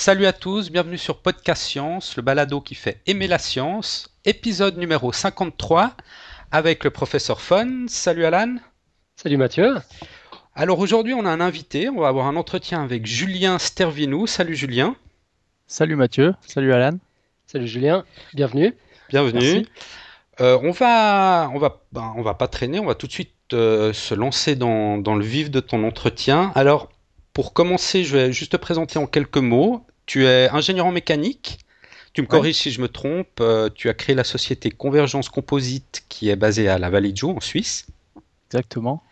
Salut à tous, bienvenue sur Podcast Science, le balado qui fait aimer la science, épisode numéro 53 avec le professeur Fon. Salut Alan. Salut Mathieu. Alors aujourd'hui on a un invité, on va avoir un entretien avec Julien Stervinou. Salut Julien. Salut Mathieu, salut Alan, Salut Julien, bienvenue. Bienvenue. merci. On va pas traîner, on va tout de suite se lancer dans le vif de ton entretien. Alors pour commencer, je vais juste te présenter en quelques mots. Tu es ingénieur en mécanique. Tu me Ouais, corriges si je me trompe, tu as créé la société Convergence Composite qui est basée à la Vallée de Joux en Suisse. exactement.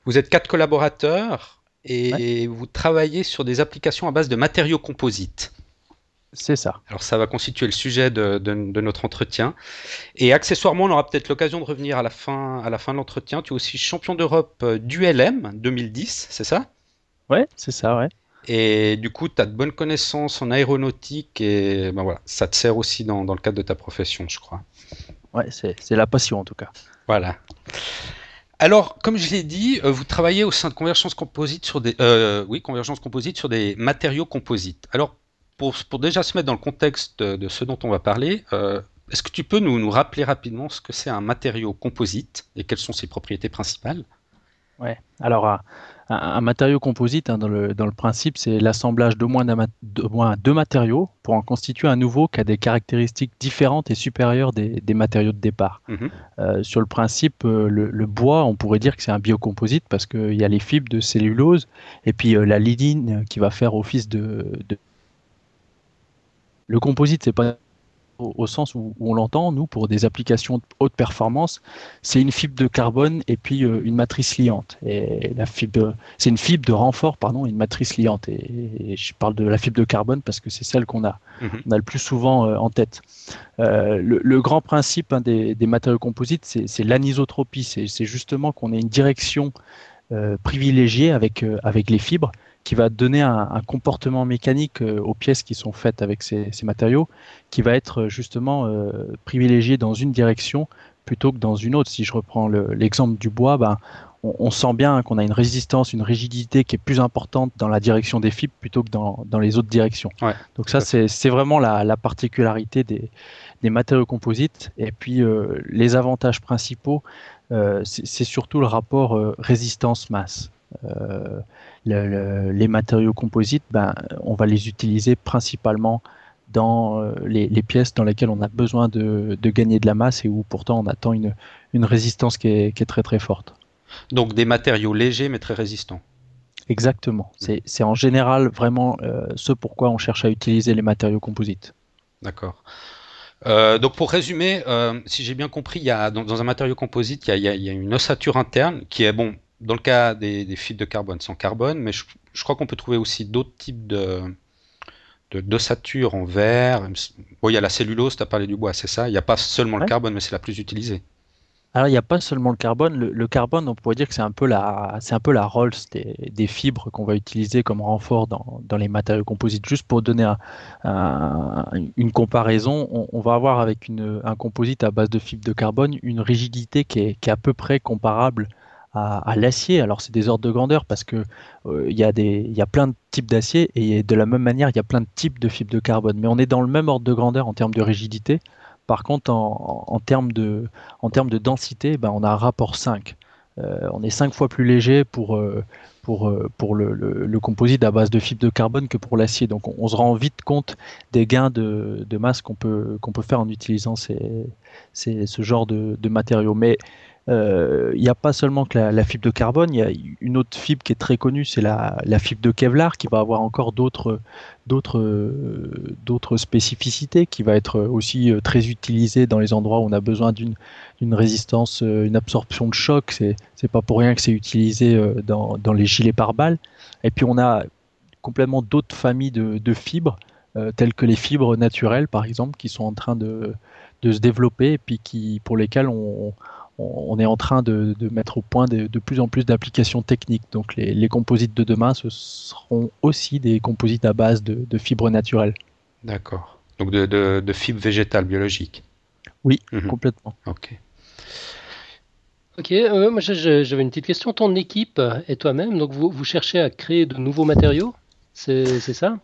Vous êtes 4 collaborateurs Ouais, et vous travaillez sur des applications à base de matériaux composites. c'est ça. Alors ça va constituer le sujet de notre entretien. Et accessoirement, on aura peut-être l'occasion de revenir à la fin de l'entretien. Tu es aussi champion d'Europe d'ULM 2010, c'est ça? Ouais, c'est ça, ouais. Et du coup, tu as de bonnes connaissances en aéronautique et ben voilà, ça te sert aussi dans le cadre de ta profession, je crois. Ouais, c'est la passion en tout cas. Voilà. Alors, comme je l'ai dit, vous travaillez au sein de Convergence Composite sur des matériaux composites. Alors, pour déjà se mettre dans le contexte de ce dont on va parler, est-ce que tu peux nous rappeler rapidement ce que c'est un matériau composite et quelles sont ses propriétés principales? Ouais. Alors, un matériau composite, hein, dans le principe, c'est l'assemblage d'au moins deux matériaux pour en constituer un nouveau qui a des caractéristiques différentes et supérieures des matériaux de départ. Mhm, Sur le principe, le bois, on pourrait dire que c'est un biocomposite parce qu'il y a les fibres de cellulose et puis la lignine qui va faire office de... Le composite, c'est pas au sens où on l'entend, nous, pour des applications de haute performance, c'est une fibre de carbone et puis une matrice liante. Et c'est une fibre de renfort, pardon, une matrice liante. Et je parle de la fibre de carbone parce que c'est celle mhm. on a le plus souvent en tête. Le grand principe, hein, des matériaux composites, c'est l'anisotropie. C'est justement qu'on ait une direction privilégiée avec les fibres qui va donner un comportement mécanique aux pièces qui sont faites avec ces matériaux, qui va être justement privilégié dans une direction plutôt que dans une autre. Si je reprends l'exemple du bois, ben, on sent bien qu'on a une résistance, une rigidité qui est plus importante dans la direction des fibres plutôt que dans les autres directions. Ouais, Donc tout ça, à fait. c'est vraiment la particularité des matériaux composites. Et puis les avantages principaux, c'est surtout le rapport résistance-masse. Euh, les matériaux composites, ben, on va les utiliser principalement dans les pièces dans lesquelles on a besoin de gagner de la masse et où pourtant on attend une résistance qui est très très forte. Donc des matériaux légers mais très résistants. Exactement. Mhm, C'est en général vraiment ce pourquoi on cherche à utiliser les matériaux composites. d'accord. Donc pour résumer, si j'ai bien compris, dans un matériau composite, il y a une ossature interne qui est bon. Dans le cas des fibres de carbone, sans carbone, mais je crois qu'on peut trouver aussi d'autres types d'ossature en verre. Bon, il y a la cellulose, tu as parlé du bois, c'est ça. Il n'y a pas seulement le Ouais. carbone, mais c'est la plus utilisée. Alors, il n'y a pas seulement le carbone. Le carbone, on pourrait dire que c'est un peu la Rolls des fibres qu'on va utiliser comme renfort dans les matériaux composites. Juste pour donner une comparaison, on va avoir avec un composite à base de fibres de carbone une rigidité qui est à peu près comparable à l'acier. Alors, c'est des ordres de grandeur parce que il y a plein de types d'acier et de la même manière, il y a plein de types de fibres de carbone. Mais on est dans le même ordre de grandeur en termes de rigidité. Par contre, en termes de densité, ben, on a un rapport 5. On est 5 fois plus léger pour le composite à base de fibres de carbone que pour l'acier. Donc on se rend vite compte des gains de masse qu'on peut faire en utilisant ce genre de matériaux. Mais il n'y a pas seulement que la fibre de carbone, il y a une autre fibre qui est très connue, c'est la fibre de Kevlar qui va avoir encore d'autres spécificités, qui va être aussi très utilisée dans les endroits où on a besoin d'une résistance, une absorption de choc. C'est pas pour rien que c'est utilisé dans les gilets pare-balles. Et puis on a complètement d'autres familles de fibres, telles que les fibres naturelles, par exemple, qui sont en train de se développer et puis pour lesquelles on est en train de mettre au point de plus en plus d'applications techniques. Donc les composites de demain, ce seront aussi des composites à base de fibres naturelles. D'accord. Donc de fibres végétales biologiques. Oui, Mhm, complètement. ok. Ok, moi j'avais une petite question. Ton équipe et toi-même, donc vous cherchez à créer de nouveaux matériaux, c'est ça?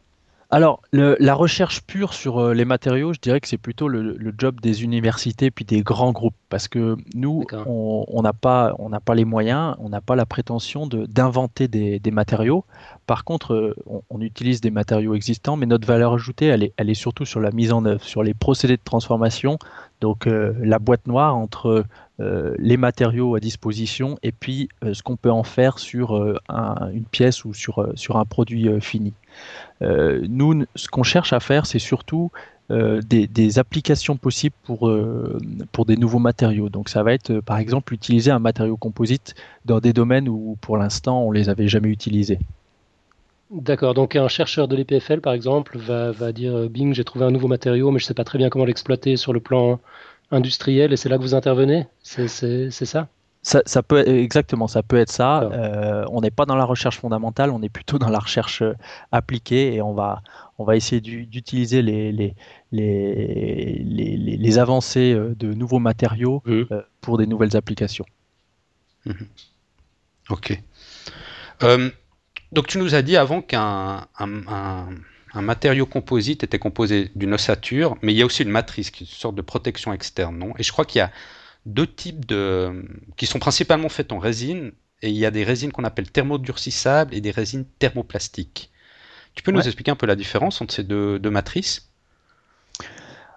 Alors, la recherche pure sur les matériaux, je dirais que c'est plutôt le job des universités puis des grands groupes. Parce que nous, D'accord. on n'a pas les moyens, on n'a pas la prétention d'inventer des matériaux. Par contre, on utilise des matériaux existants, mais notre valeur ajoutée, elle est surtout sur la mise en œuvre, sur les procédés de transformation. Donc, la boîte noire entre les matériaux à disposition et puis ce qu'on peut en faire sur une pièce ou sur un produit fini. Nous, ce qu'on cherche à faire, c'est surtout des applications possibles pour des nouveaux matériaux. Donc ça va être, par exemple, utiliser un matériau composite dans des domaines où, pour l'instant, on ne les avait jamais utilisés. D'accord. Donc un chercheur de l'EPFL, par exemple, va dire Bing, j'ai trouvé un nouveau matériau, mais je ne sais pas très bien comment l'exploiter sur le plan industriel, et c'est là que vous intervenez? C'est ça? Ça peut exactement, ça peut être ça. D'accord. On n'est pas dans la recherche fondamentale, on est plutôt dans la recherche appliquée et on va essayer d'utiliser les avancées de nouveaux matériaux Mhm. pour des nouvelles applications. Mhm. Ok. Euh, donc tu nous as dit avant qu'un matériau composite était composé d'une ossature, mais il y a aussi une matrice, qui est une sorte de protection externe, non? Et je crois qu'il y a deux types qui sont principalement faites en résine, et il y a des résines qu'on appelle thermodurcissables et des résines thermoplastiques. Tu peux nous Ouais. expliquer un peu la différence entre ces deux matrices?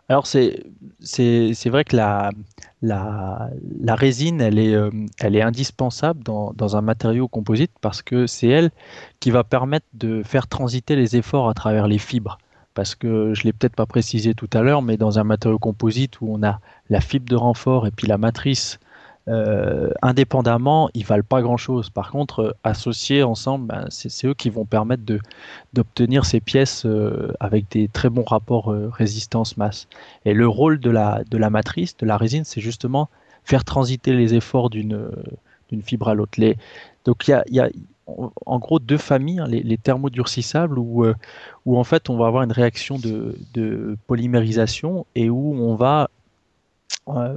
Alors c'est vrai que la résine, elle est indispensable dans un matériau composite parce que c'est elle qui va permettre de faire transiter les efforts à travers les fibres. Parce que je ne l'ai peut-être pas précisé tout à l'heure, mais dans un matériau composite où on a la fibre de renfort et puis la matrice, indépendamment, ils valent pas grand-chose. Par contre, associés ensemble, ben, c'est eux qui vont permettre d'obtenir ces pièces avec des très bons rapports résistance-masse. Et le rôle de la matrice, de la résine, c'est justement faire transiter les efforts d'une fibre à l'autre. Donc il y a en gros deux familles, hein, les thermodurcissables, où en fait on va avoir une réaction de polymérisation et où on va euh,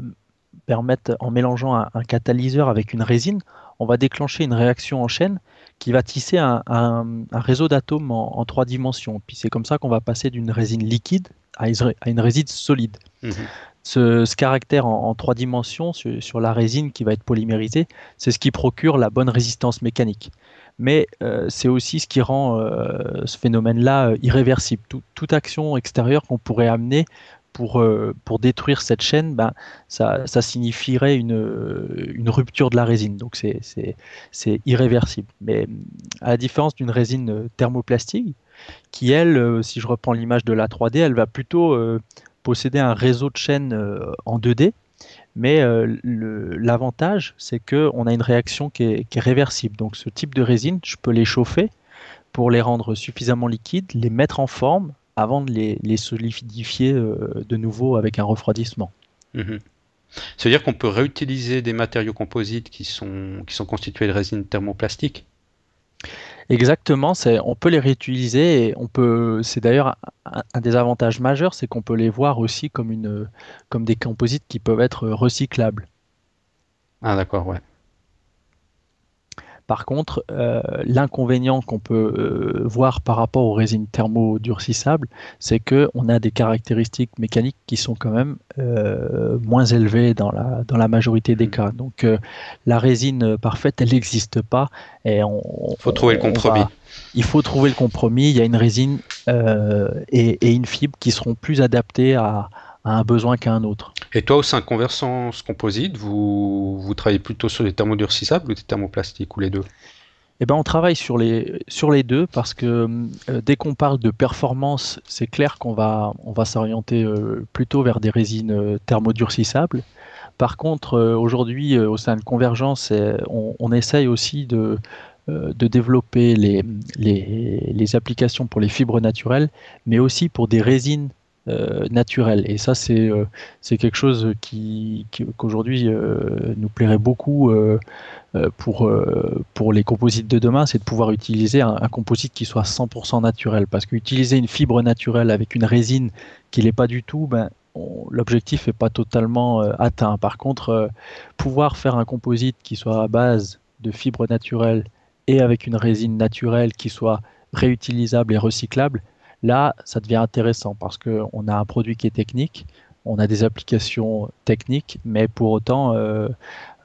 permettre, en mélangeant un catalyseur avec une résine, on va déclencher une réaction en chaîne qui va tisser un réseau d'atomes en 3 dimensions. Puis c'est comme ça qu'on va passer d'une résine liquide à une résine solide. Mhm. Ce caractère en 3 dimensions sur la résine qui va être polymérisée, c'est ce qui procure la bonne résistance mécanique. Mais c'est aussi ce qui rend ce phénomène-là irréversible. Toute action extérieure qu'on pourrait amener pour détruire cette chaîne, ben, ça signifierait une rupture de la résine. Donc c'est irréversible. Mais à la différence d'une résine thermoplastique, qui elle, si je reprends l'image de la 3D, elle va plutôt posséder un réseau de chaînes en 2D. Mais l'avantage, c'est qu'on a une réaction qui est réversible. Donc ce type de résine, je peux les chauffer pour les rendre suffisamment liquides, les mettre en forme avant de les solidifier de nouveau avec un refroidissement. Mhm. Ça veut dire qu'on peut réutiliser des matériaux composites qui sont constitués de résine thermoplastique? Exactement, on peut les réutiliser et c'est d'ailleurs un des avantages majeurs, c'est qu'on peut les voir aussi comme des composites qui peuvent être recyclables. Ah d'accord, ouais. Par contre, l'inconvénient qu'on peut voir par rapport aux résines thermodurcissables, c'est qu'on a des caractéristiques mécaniques qui sont quand même moins élevées dans la majorité des Mhm. cas. Donc la résine parfaite, elle n'existe pas et Faut trouver le compromis. il faut trouver le compromis. Il y a une résine et une fibre qui seront plus adaptées à un besoin qu'à un autre. Et toi, au sein de Convergence Composite, vous travaillez plutôt sur des thermodurcissables ou des thermoplastiques, ou les deux? Eh ben, on travaille sur les deux parce que dès qu'on parle de performance, c'est clair qu'on va s'orienter plutôt vers des résines thermodurcissables. Par contre, aujourd'hui, au sein de Convergence, on essaye aussi de développer les applications pour les fibres naturelles, mais aussi pour des résines naturelles. Et ça, c'est quelque chose qu'aujourd'hui nous plairait beaucoup pour les composites de demain, c'est de pouvoir utiliser un composite qui soit 100% naturel. Parce qu'utiliser une fibre naturelle avec une résine qui l'est pas du tout, ben, l'objectif n'est pas totalement atteint. Par contre, pouvoir faire un composite qui soit à base de fibres naturelles et avec une résine naturelle qui soit réutilisable et recyclable, Là, ça devient intéressant parce qu'on a un produit qui est technique, on a des applications techniques, mais pour autant,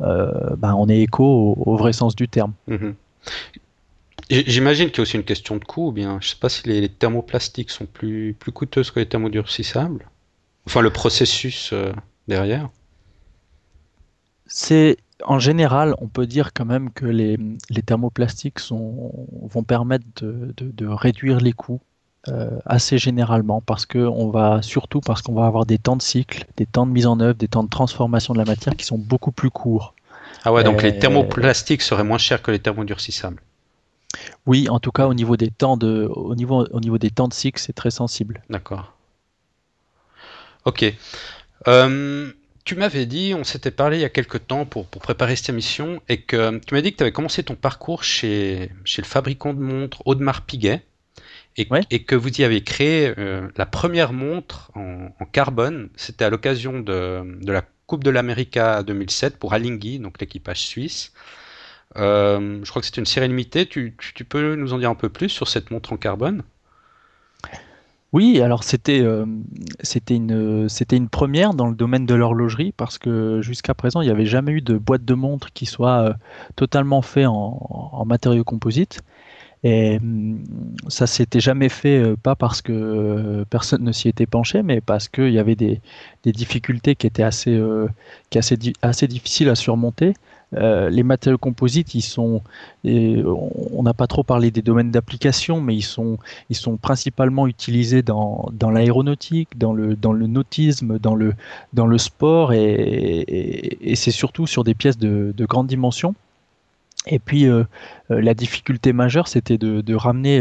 on est écho au vrai sens du terme. Mhm. J'imagine qu'il y a aussi une question de coût, ou bien je sais pas si les thermoplastiques sont plus coûteuses que les thermodurcissables. Enfin, le processus derrière. En général, on peut dire quand même que les thermoplastiques vont permettre de réduire les coûts assez généralement surtout parce qu'on va avoir des temps de cycle, des temps de mise en œuvre, des temps de transformation de la matière qui sont beaucoup plus courts. Ah ouais, donc les Euh, thermoplastiques seraient moins chers que les thermodurcissables. oui, en tout cas au niveau des temps au niveau des temps de cycle, c'est très sensible. D'accord. Ok. Euh, Tu m'avais dit, on s'était parlé il y a quelque temps pour préparer cette émission, et que tu m'as dit que tu avais commencé ton parcours chez le fabricant de montres Audemars Piguet, Ouais. et que vous y avez créé la première montre en carbone. C'était à l'occasion de la Coupe de l'América 2007 pour Alinghi, donc l'équipage suisse. Je crois que c'était une série limitée. Tu peux nous en dire un peu plus sur cette montre en carbone? Oui, alors c'était une première dans le domaine de l'horlogerie parce que jusqu'à présent, il n'y avait jamais eu de boîte de montre qui soit totalement fait en matériaux composites. Et ça s'était jamais fait, pas parce que personne ne s'y était penché, mais parce qu'il y avait des difficultés qui étaient assez difficiles à surmonter. Les matériaux composites, on n'a pas trop parlé des domaines d'application, mais ils sont principalement utilisés dans l'aéronautique, dans le nautisme, dans le sport, et c'est surtout sur des pièces de grande dimension. Et puis, la difficulté majeure, c'était de ramener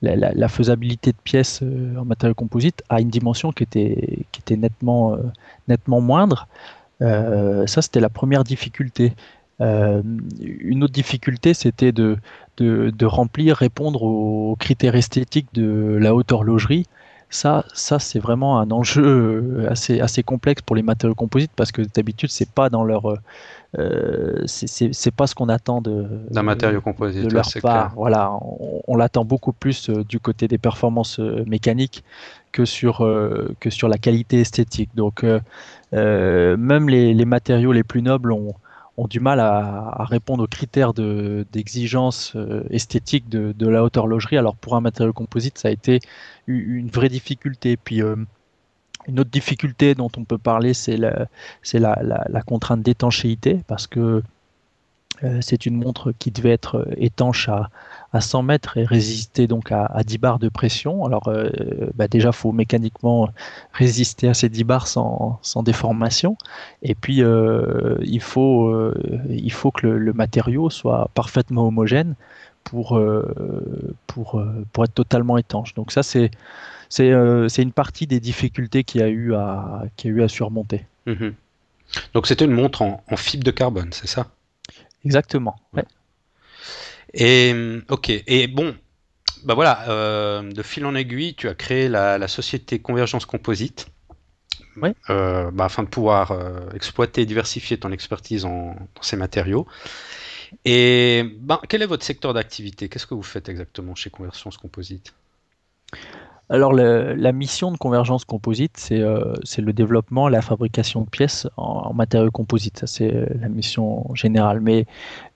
la faisabilité de pièces en matériaux composites à une dimension qui était nettement moindre. Ça, c'était la première difficulté. Une autre difficulté, c'était de remplir, répondre aux critères esthétiques de la haute horlogerie. Ça, c'est vraiment un enjeu assez complexe pour les matériaux composites parce que d'habitude, c'est pas ce qu'on attend D'un matériau de composite, ouais, leur c'est clair. part. Voilà, on l'attend beaucoup plus du côté des performances mécaniques que sur la qualité esthétique. Donc, même les matériaux les plus nobles ont du mal à répondre aux critères d'exigence esthétique de la haute horlogerie. Alors, pour un matériau composite, ça a été une vraie difficulté. Puis, une autre difficulté dont on peut parler, c'est la contrainte d'étanchéité, parce que c'est une montre qui devait être étanche à 100 mètres et résister donc à 10 bars de pression. Alors déjà, il faut mécaniquement résister à ces 10 bars sans déformation. Et puis, il faut que le matériau soit parfaitement homogène pour être totalement étanche. Donc ça, c'est une partie des difficultés qu'il y a eu à surmonter. Mhm. Donc c'était une montre en fibre de carbone, c'est ça? Exactement. Ouais. Et ok. Et bon, bah voilà, de fil en aiguille, tu as créé la société Convergence Composite, Ouais. afin de pouvoir exploiter et diversifier ton expertise dans ces matériaux. Et ben, quel est votre secteur d'activité? Qu'est-ce que vous faites exactement chez Convergence Composite? Alors, la mission de Convergence Composite, c'est le développement et la fabrication de pièces en matériaux composites. Ça, c'est la mission générale. Mais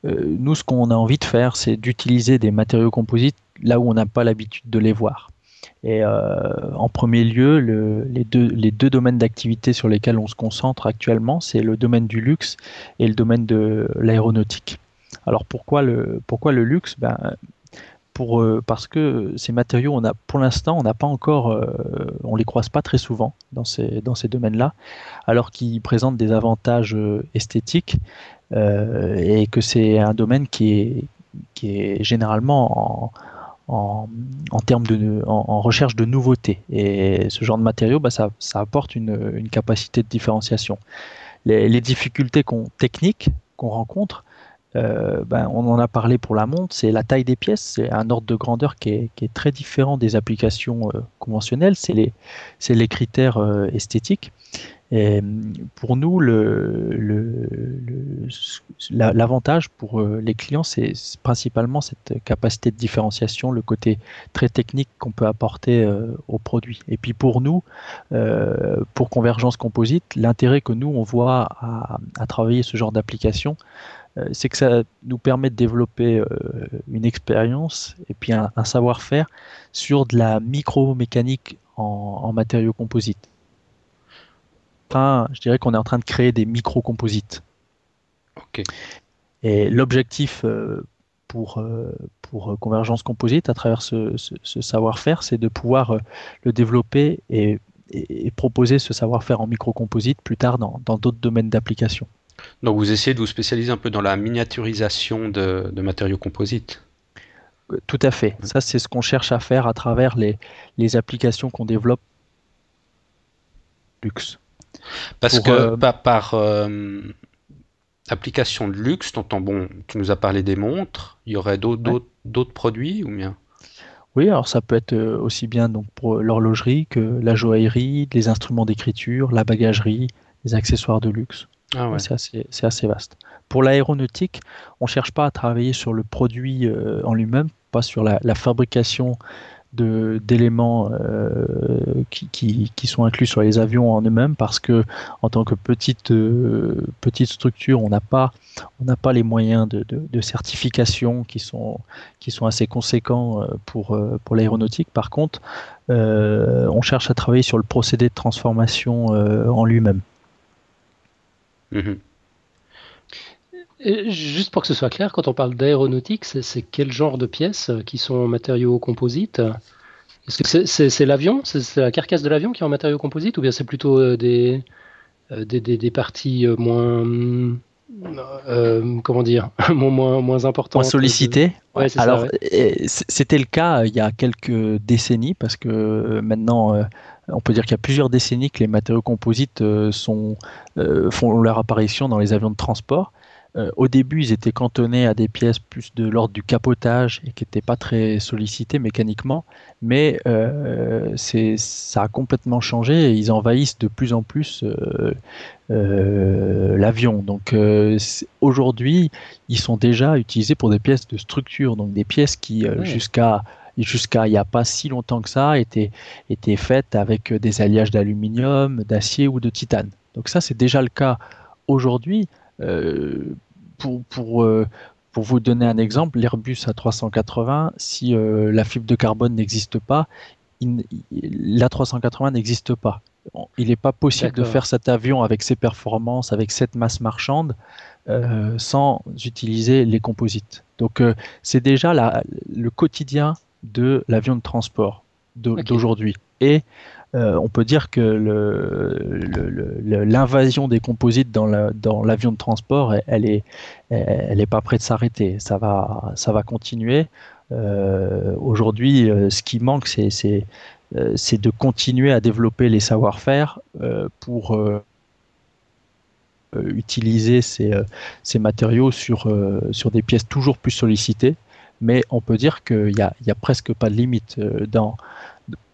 nous, ce qu'on a envie de faire, c'est d'utiliser des matériaux composites là où on n'a pas l'habitude de les voir. Et en premier lieu, les deux domaines d'activité sur lesquels on se concentre actuellement, c'est le domaine du luxe et le domaine de l'aéronautique. Alors, pourquoi le luxe? Parce que ces matériaux, pour l'instant, on n'a pas encore, on les croise pas très souvent dans ces domaines-là, alors qu'ils présentent des avantages esthétiques, et que c'est un domaine qui est généralement en termes en recherche de nouveautés. Et ce genre de matériaux, ça apporte une capacité de différenciation. Les difficultés techniques qu'on rencontre, on en a parlé pour la montre, c'est la taille des pièces, c'est un ordre de grandeur qui est très différent des applications conventionnelles, c'est les critères esthétiques. Et pour nous, l'avantage pour les clients, c'est principalement cette capacité de différenciation, le côté très technique qu'on peut apporter au produit. Et puis pour nous, pour Convergence Composite, l'intérêt que nous, on voit à travailler ce genre d'application, c'est que ça nous permet de développer une expérience et puis un savoir-faire sur de la micromécanique en matériaux composites. Je dirais qu'on est en train de créer des micro-composites. Ok. Et l'objectif pour Convergence Composite, à travers ce savoir-faire, c'est de pouvoir le développer et proposer ce savoir-faire en micro-composite plus tard dans d'autres domaines d'application. Donc vous essayez de vous spécialiser un peu dans la miniaturisation de matériaux composites. Tout à fait. Ça, c'est ce qu'on cherche à faire à travers les applications qu'on développe luxe. Parce que par application de luxe, tu nous as parlé des montres, il y aurait d'autres produits ou bien? Oui, alors ça peut être aussi bien donc pour l'horlogerie que la joaillerie, les instruments d'écriture, la bagagerie, les accessoires de luxe. Ah ouais. C'est assez vaste. Pour l'aéronautique, on ne cherche pas à travailler sur le produit en lui-même, pas sur la fabrication d'éléments qui sont inclus sur les avions en eux-mêmes, parce que en tant que petite structure, on n'a pas les moyens de certification qui sont assez conséquents pour l'aéronautique. Par contre, on cherche à travailler sur le procédé de transformation en lui-même. Mhm. Et juste pour que ce soit clair, quand on parle d'aéronautique, c'est quel genre de pièces qui sont en matériaux composites? Est-ce que c'est l'avion? C'est la carcasse de l'avion qui est en matériaux composites, ou bien c'est plutôt des parties comment dire, moins importantes? Moins sollicité. Ouais, c'est Alors, ça, ouais. c'était le cas il y a quelques décennies, parce que maintenant, on peut dire qu'il y a plusieurs décennies que les matériaux composites font leur apparition dans les avions de transport. Au début, ils étaient cantonnés à des pièces plus de l'ordre du capotage et qui n'étaient pas très sollicitées mécaniquement, mais ça a complètement changé et ils envahissent de plus en plus l'avion. Donc aujourd'hui, ils sont déjà utilisés pour des pièces de structure, donc des pièces qui jusqu'à il n'y a pas si longtemps que ça étaient faites avec des alliages d'aluminium, d'acier ou de titane. Donc ça, c'est déjà le cas aujourd'hui. Pour vous donner un exemple, l'Airbus A380, si la fibre de carbone n'existe pas, l'A380 n'existe pas. Il n'est pas possible de faire cet avion avec ses performances, avec cette masse marchande, sans utiliser les composites. Donc c'est déjà le quotidien de l'avion de transport d'aujourd'hui. Et on peut dire que l'invasion des composites dans l'avion de transport, elle est pas près de s'arrêter. Ça va continuer. Aujourd'hui, ce qui manque, c'est de continuer à développer les savoir-faire pour utiliser ces matériaux sur des pièces toujours plus sollicitées. Mais on peut dire qu'il y a presque pas de limite dans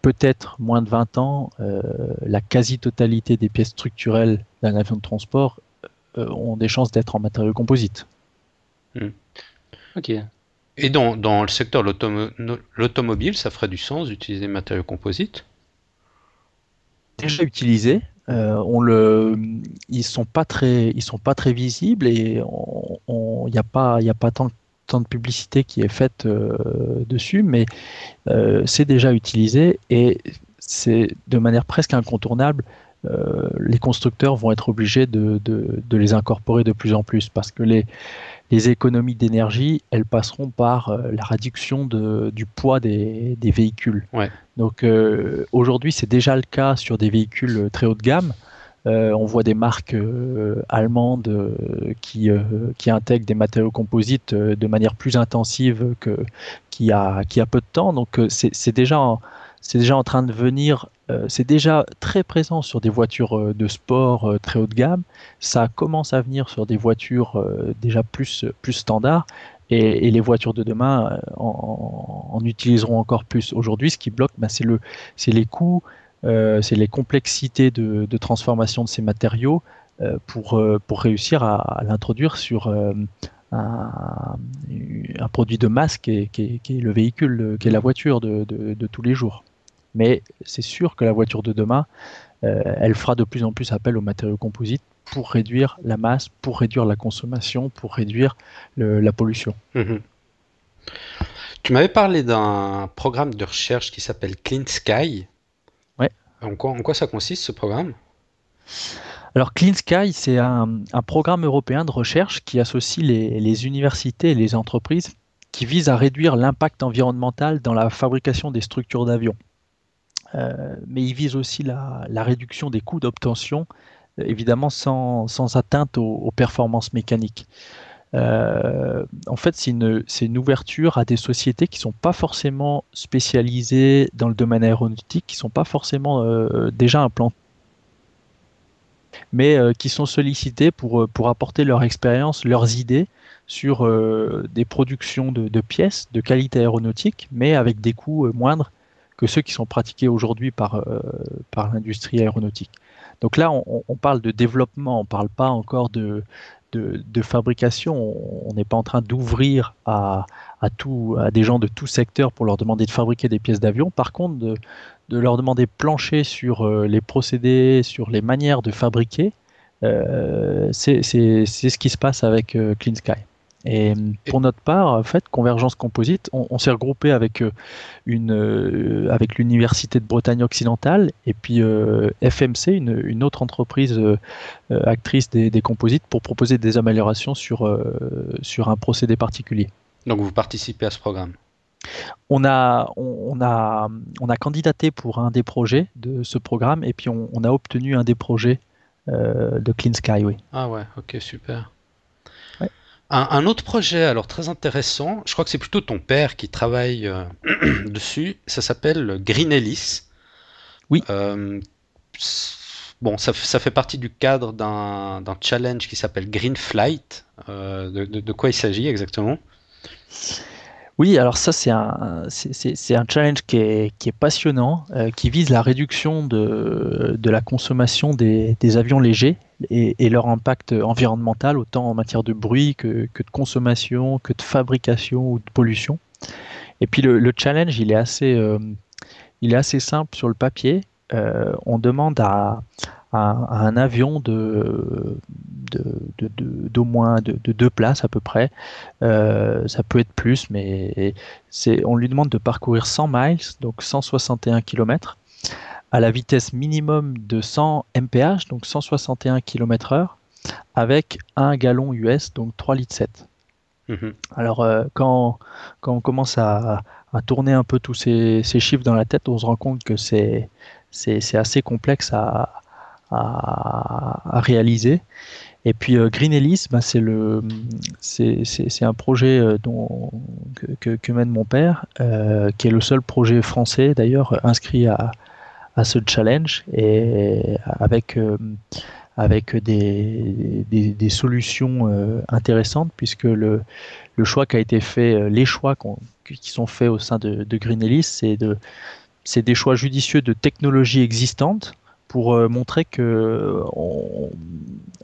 peut-être moins de 20 ans, la quasi-totalité des pièces structurelles d'un avion de transport ont des chances d'être en matériaux composites. Ok. Et dans le secteur de l'automobile, ça ferait du sens d'utiliser des matériaux composites? Déjà utilisés. Ils sont pas très visibles et il n'y a pas tant de publicité qui est faite dessus, mais c'est déjà utilisé et c'est de manière presque incontournable. Les constructeurs vont être obligés de les incorporer de plus en plus, parce que les économies d'énergie, elles passeront par la réduction du poids des véhicules. Ouais. Donc aujourd'hui, c'est déjà le cas sur des véhicules très haut de gamme. On voit des marques allemandes qui intègrent des matériaux composites de manière plus intensive qu'il y a peu de temps. Donc c'est déjà en train de venir. C'est déjà très présent sur des voitures de sport très haut de gamme. Ça commence à venir sur des voitures déjà plus standards. Et les voitures de demain en utiliseront encore plus. Aujourd'hui, ce qui bloque, c'est les coûts c'est les complexités de transformation de ces matériaux pour réussir à l'introduire sur un produit de masse qui est le véhicule, qui est la voiture de tous les jours. Mais c'est sûr que la voiture de demain, elle fera de plus en plus appel aux matériaux composites pour réduire la masse, pour réduire la consommation, pour réduire la pollution. Mhm. Tu m'avais parlé d'un programme de recherche qui s'appelle Clean Sky. Ouais. En quoi ça consiste, ce programme? Alors Clean Sky, c'est un programme européen de recherche qui associe les universités et les entreprises qui vise à réduire l'impact environnemental dans la fabrication des structures d'avions. Mais il vise aussi la réduction des coûts d'obtention, évidemment sans atteinte aux performances mécaniques. En fait, c'est une ouverture à des sociétés qui ne sont pas forcément spécialisées dans le domaine aéronautique, qui ne sont pas forcément déjà implantées, mais qui sont sollicitées pour apporter leur expérience, leurs idées sur des productions de pièces de qualité aéronautique, mais avec des coûts moindres que ceux qui sont pratiqués aujourd'hui par l'industrie aéronautique. Donc là, on parle de développement, on ne parle pas encore de fabrication. On n'est pas en train d'ouvrir à des gens de tout secteur pour leur demander de fabriquer des pièces d'avion. Par contre, de leur demander plancher sur les procédés, sur les manières de fabriquer, c'est ce qui se passe avec Clean Sky. Et pour notre part, en fait, Convergence Composite, on s'est regroupé avec l'Université de Bretagne occidentale et puis FMC, une autre entreprise actrice des composites, pour proposer des améliorations sur un procédé particulier. Donc vous participez à ce programme? On a candidaté pour un des projets de ce programme et puis on a obtenu un des projets de Clean Sky, oui. Ah ouais, ok, super. Ouais. Un autre projet, alors très intéressant, je crois que c'est plutôt ton père qui travaille dessus, ça s'appelle Green Ellis. Oui. Bon, ça fait partie du cadre d'un challenge qui s'appelle Green Flight. De quoi il s'agit exactement? Oui, alors ça c'est un challenge qui est passionnant, qui vise la réduction de la consommation des avions légers et leur impact environnemental, autant en matière de bruit que de consommation, que de fabrication ou de pollution. Et puis le challenge, il est assez simple sur le papier. On demande à un avion d'au moins de 2 places à peu près. Ça peut être plus, mais on lui demande de parcourir 100 miles, donc 161 km, à la vitesse minimum de 100 mph, donc 161 km/h, avec 1 gallon US, donc 3,7 litres. Mhm. Alors, quand on commence à tourner un peu tous ces chiffres dans la tête, on se rend compte que c'est assez complexe à réaliser. Et puis Green Ellis, c'est un projet que mène mon père, qui est le seul projet français d'ailleurs inscrit à ce challenge, et avec des solutions intéressantes, puisque le choix qui a été fait, les choix qui sont faits au sein de Green Ellis, c'est des choix judicieux de technologies existantes pour montrer que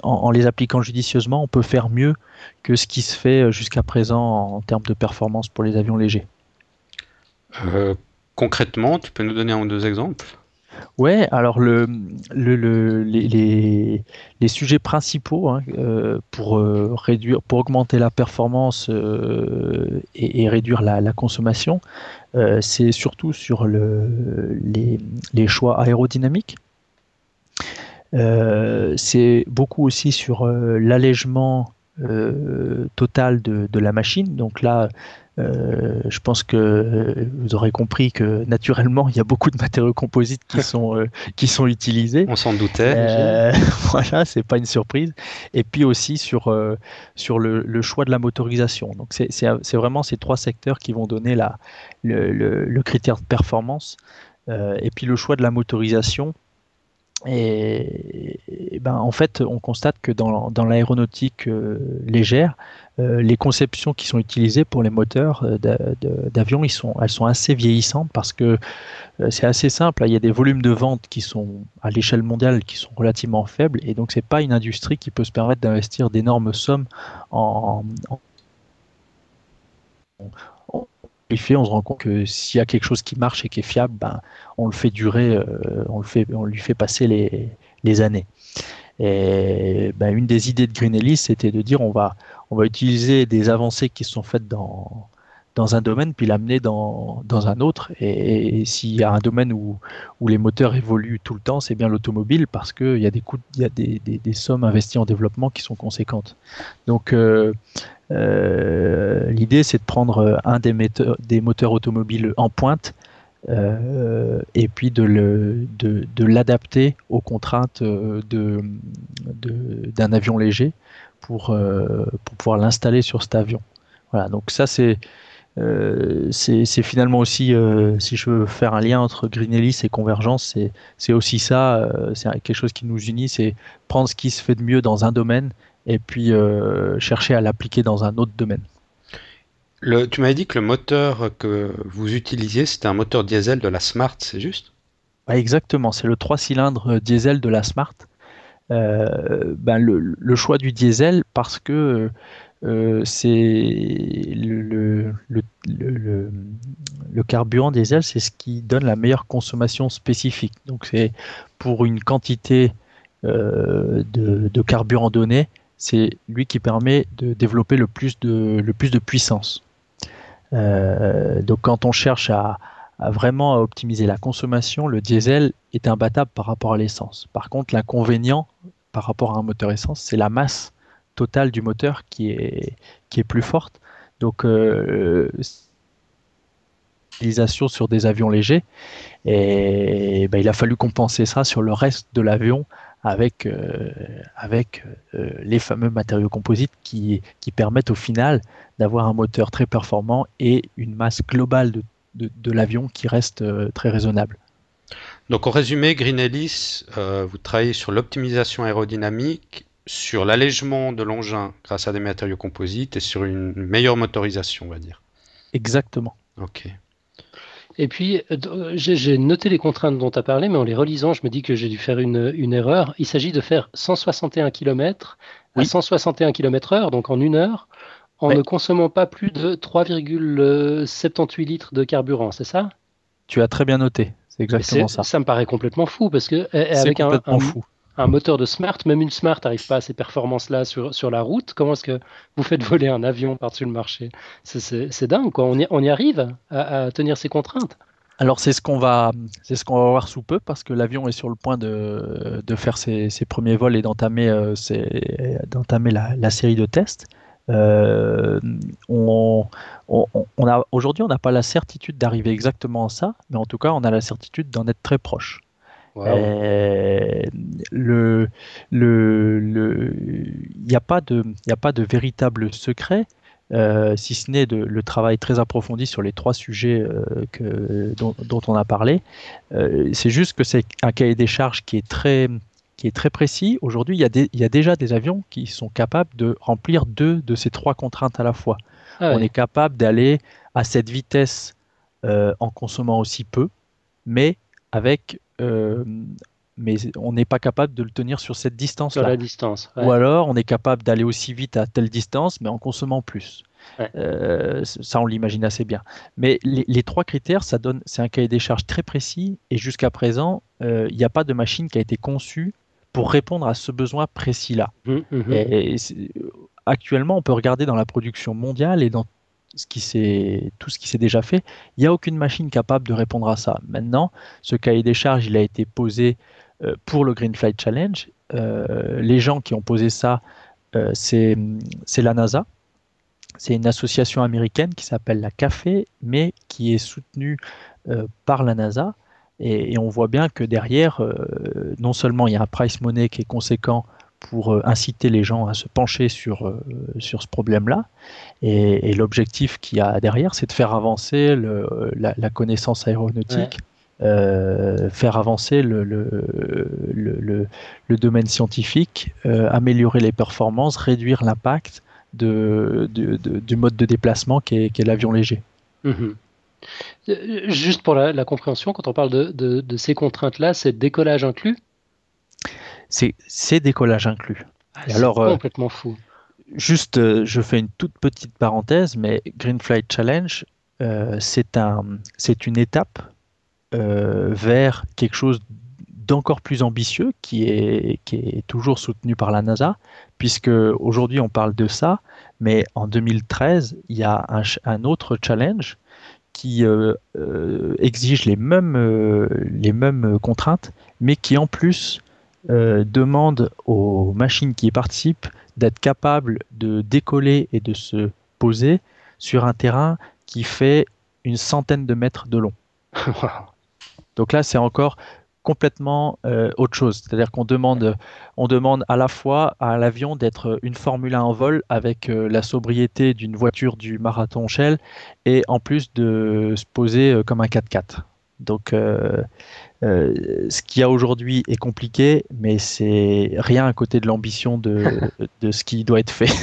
en les appliquant judicieusement, on peut faire mieux que ce qui se fait jusqu'à présent en termes de performance pour les avions légers. Concrètement, tu peux nous donner un ou deux exemples? Ouais, alors les sujets principaux, hein, pour augmenter la performance et réduire la consommation, c'est surtout sur les choix aérodynamiques. C'est beaucoup aussi sur l'allègement total de la machine. Donc là, je pense que vous aurez compris que naturellement, il y a beaucoup de matériaux composites qui sont utilisés. On s'en doutait. Voilà, c'est pas une surprise. Et puis aussi sur le choix de la motorisation. Donc c'est vraiment ces 3 secteurs qui vont donner le critère de performance. Et puis le choix de la motorisation. Et en fait, on constate que dans l'aéronautique légère, les conceptions qui sont utilisées pour les moteurs d'avion, elles sont assez vieillissantes, parce que c'est assez simple. Il y a des volumes de vente qui sont à l'échelle mondiale qui sont relativement faibles, et donc c'est pas une industrie qui peut se permettre d'investir d'énormes sommes en on on se rend compte que s'il y a quelque chose qui marche et qui est fiable, ben, on le fait durer, on lui fait passer les années. Et ben, une des idées de Greenellis, c'était de dire on va utiliser des avancées qui sont faites dans un domaine, puis l'amener dans un autre. Et s'il y a un domaine où les moteurs évoluent tout le temps, c'est bien l'automobile, parce qu'il y a des coûts, il y a des sommes investies en développement qui sont conséquentes. Donc, l'idée, c'est de prendre un des moteurs automobiles en pointe, et puis de l'adapter aux contraintes d'un avion léger pour pouvoir l'installer sur cet avion. Voilà, donc ça c'est finalement aussi, si je veux faire un lien entre Greenellis et Convergence, c'est aussi ça, c'est quelque chose qui nous unit, c'est prendre ce qui se fait de mieux dans un domaine et puis chercher à l'appliquer dans un autre domaine. Tu m'avais dit que le moteur que vous utilisiez, c'était un moteur diesel de la Smart, c'est juste? Ouais, exactement, c'est le 3 cylindres diesel de la Smart. Ben le choix du diesel parce que c'est le carburant diesel, c'est ce qui donne la meilleure consommation spécifique. Donc c'est pour une quantité de carburant donné, c'est lui qui permet de développer le plus de puissance. Donc quand on cherche à vraiment à optimiser la consommation, le diesel est imbattable par rapport à l'essence. Par contre, l'inconvénient par rapport à un moteur essence, c'est la masse totale du moteur qui est plus forte. Donc, utilisation sur des avions légers, et ben, il a fallu compenser ça sur le reste de l'avion avec les fameux matériaux composites qui permettent au final d'avoir un moteur très performant et une masse globale de l'avion qui reste très raisonnable. Donc, en résumé, Greenellis, vous travaillez sur l'optimisation aérodynamique, sur l'allègement de l'engin grâce à des matériaux composites et sur une meilleure motorisation, on va dire. Exactement. Ok. Et puis, j'ai noté les contraintes dont tu as parlé, mais en les relisant, je me dis que j'ai dû faire une erreur. Il s'agit de faire 161 km à 161 km/h, donc en 1 heure, en ne consommant pas plus de 3,78 litres de carburant, c'est ça? Tu as très bien noté, c'est exactement ça. Ça me paraît complètement fou, parce que C'est avec complètement fou. un moteur de Smart, même une Smart n'arrive pas à ces performances-là sur la route. Comment est-ce que vous faites voler un avion par-dessus le marché? C'est dingue, quoi. On y arrive à tenir ces contraintes. Alors c'est ce qu'on va voir sous peu, parce que l'avion est sur le point de faire ses premiers vols et d'entamer la série de tests. Aujourd'hui, on n'a pas la certitude d'arriver exactement à ça, mais en tout cas, on a la certitude d'en être très proche. Wow. Il n'y a pas de véritable secret, si ce n'est le travail très approfondi sur les 3 sujets dont on a parlé. C'est juste que c'est un cahier des charges qui est très précis. Aujourd'hui, il y a déjà des avions qui sont capables de remplir 2 de ces 3 contraintes à la fois. Ah ouais. On est capable d'aller à cette vitesse en consommant aussi peu, mais on n'est pas capable de le tenir sur cette distance-là. Sur la distance. Ouais. Ou alors, on est capable d'aller aussi vite à telle distance, mais en consommant plus. Ouais. Ça, on l'imagine assez bien. Mais les 3 critères, c'est un cahier des charges très précis, et jusqu'à présent, il n'y a pas de machine qui a été conçue pour répondre à ce besoin précis-là. Et actuellement, on peut regarder dans la production mondiale et dans tout ce qui s'est déjà fait, il n'y a aucune machine capable de répondre à ça. Maintenant, ce cahier des charges, il a été posé pour le Green Flight Challenge. Les gens qui ont posé ça, c'est la NASA. C'est une association américaine qui s'appelle la CAFE, mais qui est soutenue par la NASA. Et on voit bien que derrière, non seulement il y a un price money qui est conséquent pour inciter les gens à se pencher sur ce problème-là, et l'objectif qu'il y a derrière, c'est de faire avancer la connaissance aéronautique, faire avancer le domaine scientifique, améliorer les performances, réduire l'impact du mode de déplacement qui est l'avion léger. Juste pour la compréhension, quand on parle de ces contraintes-là, c'est décollage inclus? C'est décollage inclus. Et C'est alors, complètement fou. juste, je fais une toute petite parenthèse, mais Green Flight Challenge, c'est une étape vers quelque chose d'encore plus ambitieux qui est toujours soutenu par la NASA, puisque aujourd'hui on parle de ça, mais en 2013, il y a un autre challenge qui exige les mêmes contraintes, mais qui en plus demande aux machines qui y participent d'être capables de décoller et de se poser sur un terrain qui fait une centaine de mètres de long. Donc là, c'est encore complètement autre chose. C'est-à-dire on demande à la fois à l'avion d'être une Formule 1 en vol avec la sobriété d'une voiture du marathon Shell et en plus de se poser comme un 4x4. Donc ce qu'il y a aujourd'hui est compliqué, mais c'est rien à côté de l'ambition de ce qui doit être fait.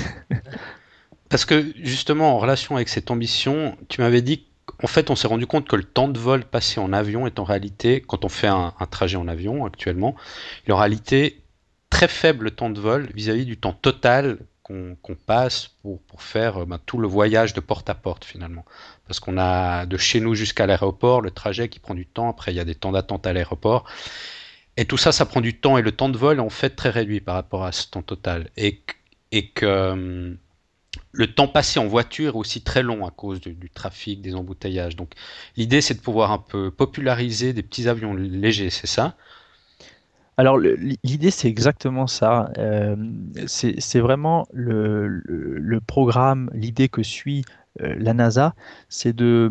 Parce que justement, en relation avec cette ambition, tu m'avais dit qu'en fait, on s'est rendu compte que le temps de vol passé en avion est en réalité, quand on fait un trajet en avion actuellement, il est en réalité très faible le temps de vol vis-à-vis du temps total qu'on passe pour faire tout le voyage de porte à porte finalement. Parce qu'on a de chez nous jusqu'à l'aéroport, le trajet qui prend du temps, après il y a des temps d'attente à l'aéroport. Et tout ça, ça prend du temps et le temps de vol est en fait très réduit par rapport à ce temps total. Et que le temps passé en voiture est aussi très long à cause du trafic, des embouteillages. Donc l'idée c'est de pouvoir un peu populariser des petits avions légers, c'est ça? Alors l'idée c'est exactement ça. C'est vraiment le programme, l'idée que suit la NASA, c'est de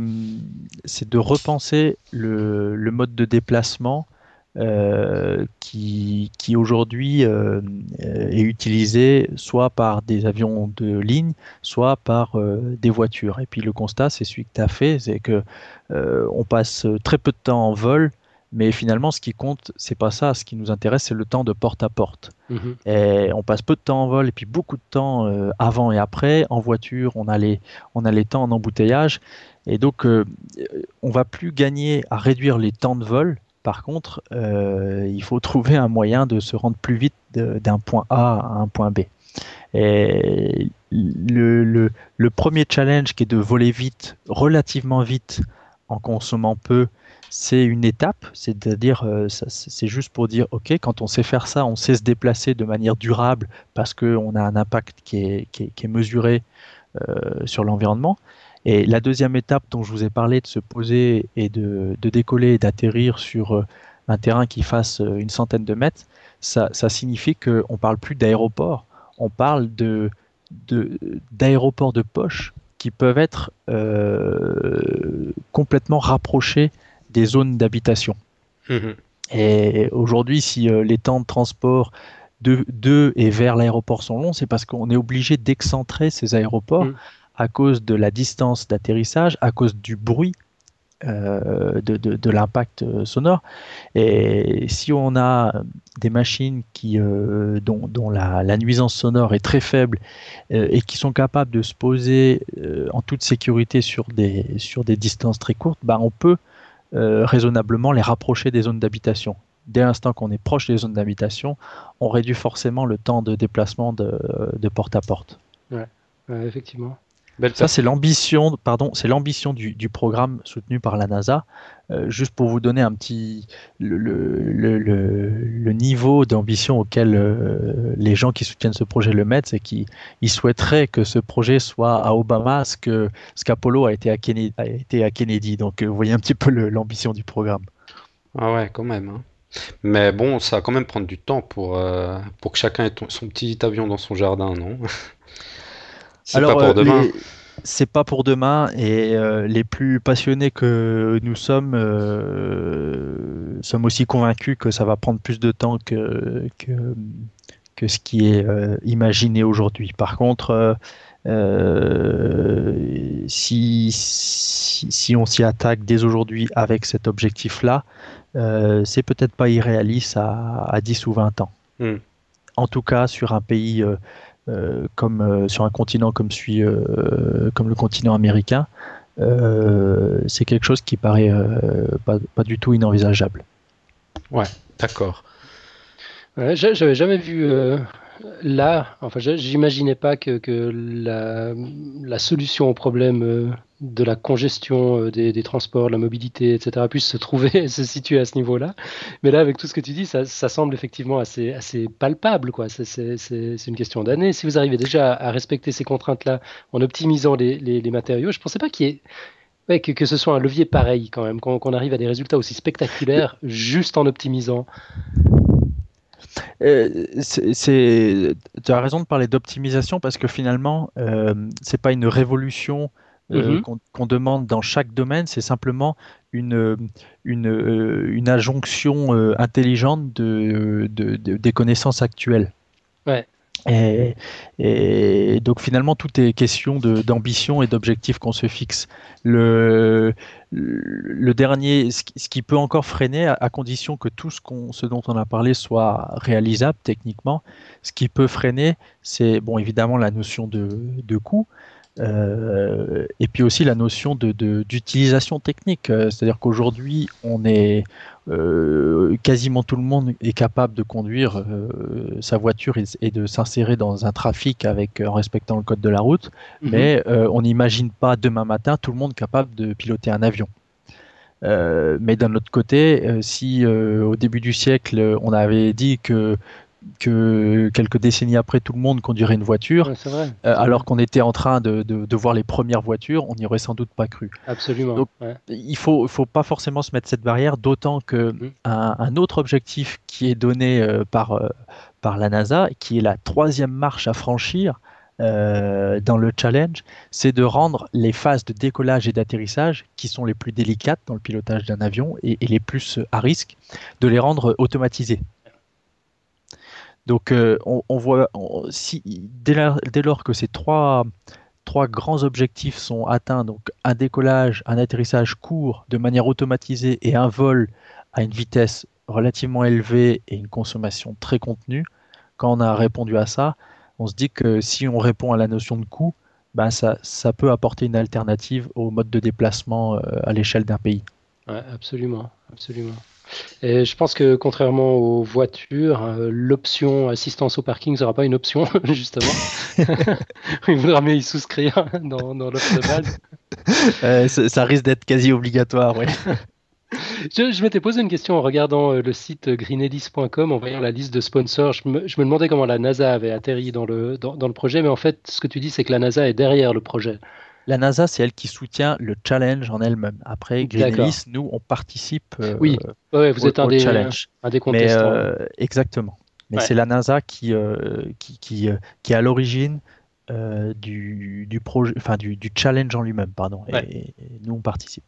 repenser le mode de déplacement qui aujourd'hui est utilisé soit par des avions de ligne, soit par des voitures. Et puis le constat, c'est celui que tu as fait, c'est que on passe très peu de temps en vol, mais finalement, ce qui compte, c'est pas ça. Ce qui nous intéresse, c'est le temps de porte à porte. Mhm. Et on passe peu de temps en vol et puis beaucoup de temps avant et après. En voiture, on a les temps en embouteillage. Et donc, on va plus gagner à réduire les temps de vol. Par contre, il faut trouver un moyen de se rendre plus vite d'un point A à un point B. Et le premier challenge qui est de voler vite, relativement vite, en consommant peu, c'est une étape, c'est-à-dire c'est juste pour dire, ok, quand on sait faire ça, on sait se déplacer de manière durable parce qu'on a un impact qui est mesuré sur l'environnement. Et la deuxième étape dont je vous ai parlé, de se poser et de décoller et d'atterrir sur un terrain qui fasse une centaine de mètres, ça signifie qu'on ne parle plus d'aéroport, on parle d'aéroports de poche qui peuvent être complètement rapprochés des zones d'habitation. Mhm. Et aujourd'hui, si les temps de transport de et vers l'aéroport sont longs, c'est parce qu'on est obligé d'excentrer ces aéroports à cause de la distance d'atterrissage, à cause du bruit, de l'impact sonore. Et si on a des machines dont la nuisance sonore est très faible et qui sont capables de se poser en toute sécurité sur des distances très courtes, on peut raisonnablement les rapprocher des zones d'habitation. Dès l'instant qu'on est proche des zones d'habitation, on réduit forcément le temps de déplacement de porte à porte. Ouais, effectivement. Ça, c'est l'ambition du programme soutenu par la NASA. Juste pour vous donner un petit le niveau d'ambition auquel les gens qui soutiennent ce projet le mettent, c'est qu'ils souhaiteraient que ce projet soit à Obama ce qu'Apollo a été à Kennedy. Donc vous voyez un petit peu l'ambition du programme. Ah ouais, quand même, hein. Mais bon, ça va quand même prendre du temps pour que chacun ait son petit avion dans son jardin, non? C'est pas Alors, pour demain. c'est pas pour demain et les plus passionnés que nous sommes sommes aussi convaincus que ça va prendre plus de temps que ce qui est imaginé aujourd'hui. Par contre, si on s'y attaque dès aujourd'hui avec cet objectif-là, c'est peut-être pas irréaliste à 10 ou 20 ans. Hmm. En tout cas, sur un pays sur un continent comme le continent américain, c'est quelque chose qui paraît pas du tout inenvisageable. Ouais, d'accord. Ouais, j'avais jamais vu là, enfin, j'imaginais pas que la solution au problème de la congestion des transports, de la mobilité, etc., puisse se trouver, se situer à ce niveau-là. Mais là, avec tout ce que tu dis, ça semble effectivement assez palpable, quoi. C'est une question d'années. Si vous arrivez déjà à respecter ces contraintes-là en optimisant les matériaux, je pensais pas qu'il y ait, ouais, que ce soit un levier pareil quand même, qu'on arrive à des résultats aussi spectaculaires juste en optimisant. Tu as raison de parler d'optimisation parce que finalement, c'est pas une révolution Mhm. qu'on demande dans chaque domaine, c'est simplement une adjonction intelligente des connaissances actuelles. Ouais. Et, et donc finalement, tout est question d'ambition et d'objectifs qu'on se fixe. Le dernier, ce qui peut encore freiner, à condition que tout ce dont on a parlé soit réalisable techniquement, ce qui peut freiner, c'est bon, évidemment la notion de coût, et puis aussi la notion d'utilisation technique. C'est-à-dire qu'aujourd'hui, quasiment tout le monde est capable de conduire sa voiture et de s'insérer dans un trafic en respectant le code de la route, Mhm. mais on n'imagine pas demain matin tout le monde capable de piloter un avion. Mais d'un autre côté, si au début du siècle, on avait dit que quelques décennies après, tout le monde conduirait une voiture, Ouais, c'est vrai. C'est vrai. alors qu'on était en train de voir les premières voitures, on n'y aurait sans doute pas cru. Absolument. Donc, Ouais. il faut pas forcément se mettre cette barrière, d'autant que Mhm. un autre objectif qui est donné par la NASA, qui est la troisième marche à franchir dans le challenge, c'est de rendre les phases de décollage et d'atterrissage, qui sont les plus délicates dans le pilotage d'un avion et les plus à risque, de les rendre automatisées. Donc, on voit, dès lors que ces trois grands objectifs sont atteints, donc un décollage, un atterrissage court de manière automatisée et un vol à une vitesse relativement élevée et une consommation très contenue, quand on a répondu à ça, on se dit que si on répond à la notion de coût, ben ça peut apporter une alternative au mode de déplacement à l'échelle d'un pays. Ouais, absolument. Absolument. Et je pense que contrairement aux voitures, l'option assistance au parking ne sera pas une option, justement. Il vaudra mieux y souscrire dans l'offre de base. Ça risque d'être quasi obligatoire, ouais. Je m'étais posé une question en regardant le site greenellis.com, en voyant la liste de sponsors. Je me demandais comment la NASA avait atterri dans le projet, mais en fait, ce que tu dis, c'est que la NASA est derrière le projet. La NASA, c'est elle qui soutient le challenge en elle-même. Après, D'accord. Greenellis, nous, on participe Oui, ouais, ouais, vous êtes au challenge. un des Mais contestants. exactement. Mais Ouais, c'est la NASA qui est à l'origine du projet, enfin du challenge en lui-même, pardon. ouais. Et nous, on participe.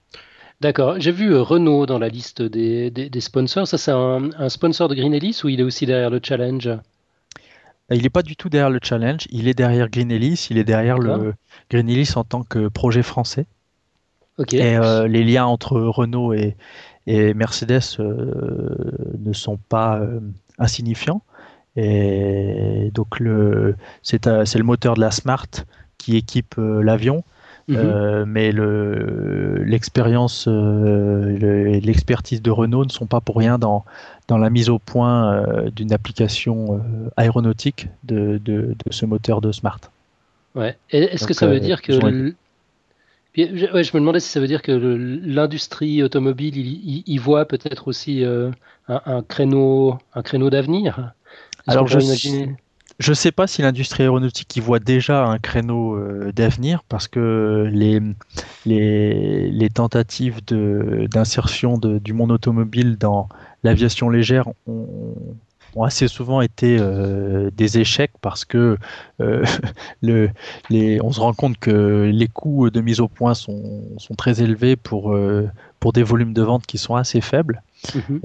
D'accord. J'ai vu Renault dans la liste des sponsors. Ça, c'est un sponsor de Green Ellis ou il est aussi derrière le challenge? Il n'est pas du tout derrière le challenge. Il est derrière Greenellis. Il est derrière D'accord. le Greenellis en tant que projet français. Ok. Et les liens entre Renault et Mercedes ne sont pas insignifiants. Et donc c'est le moteur de la Smart qui équipe l'avion, Mhm. mais l'expérience, l'expertise de Renault ne sont pas pour rien dans la mise au point d'une application aéronautique de ce moteur de Smart. Ouais. Et est-ce que Donc ça veut dire que ils ont aidé. ouais, je me demandais si ça veut dire que l'industrie automobile, il voit peut-être aussi un créneau d'avenir. Est-ce qu'on Alors pourrait imaginer? je sais pas si l'industrie aéronautique y voit déjà un créneau d'avenir parce que les tentatives d'insertion du monde automobile dans l'aviation légère ont assez souvent été des échecs parce que euh, on se rend compte que les coûts de mise au point sont très élevés pour des volumes de vente qui sont assez faibles. Mhm.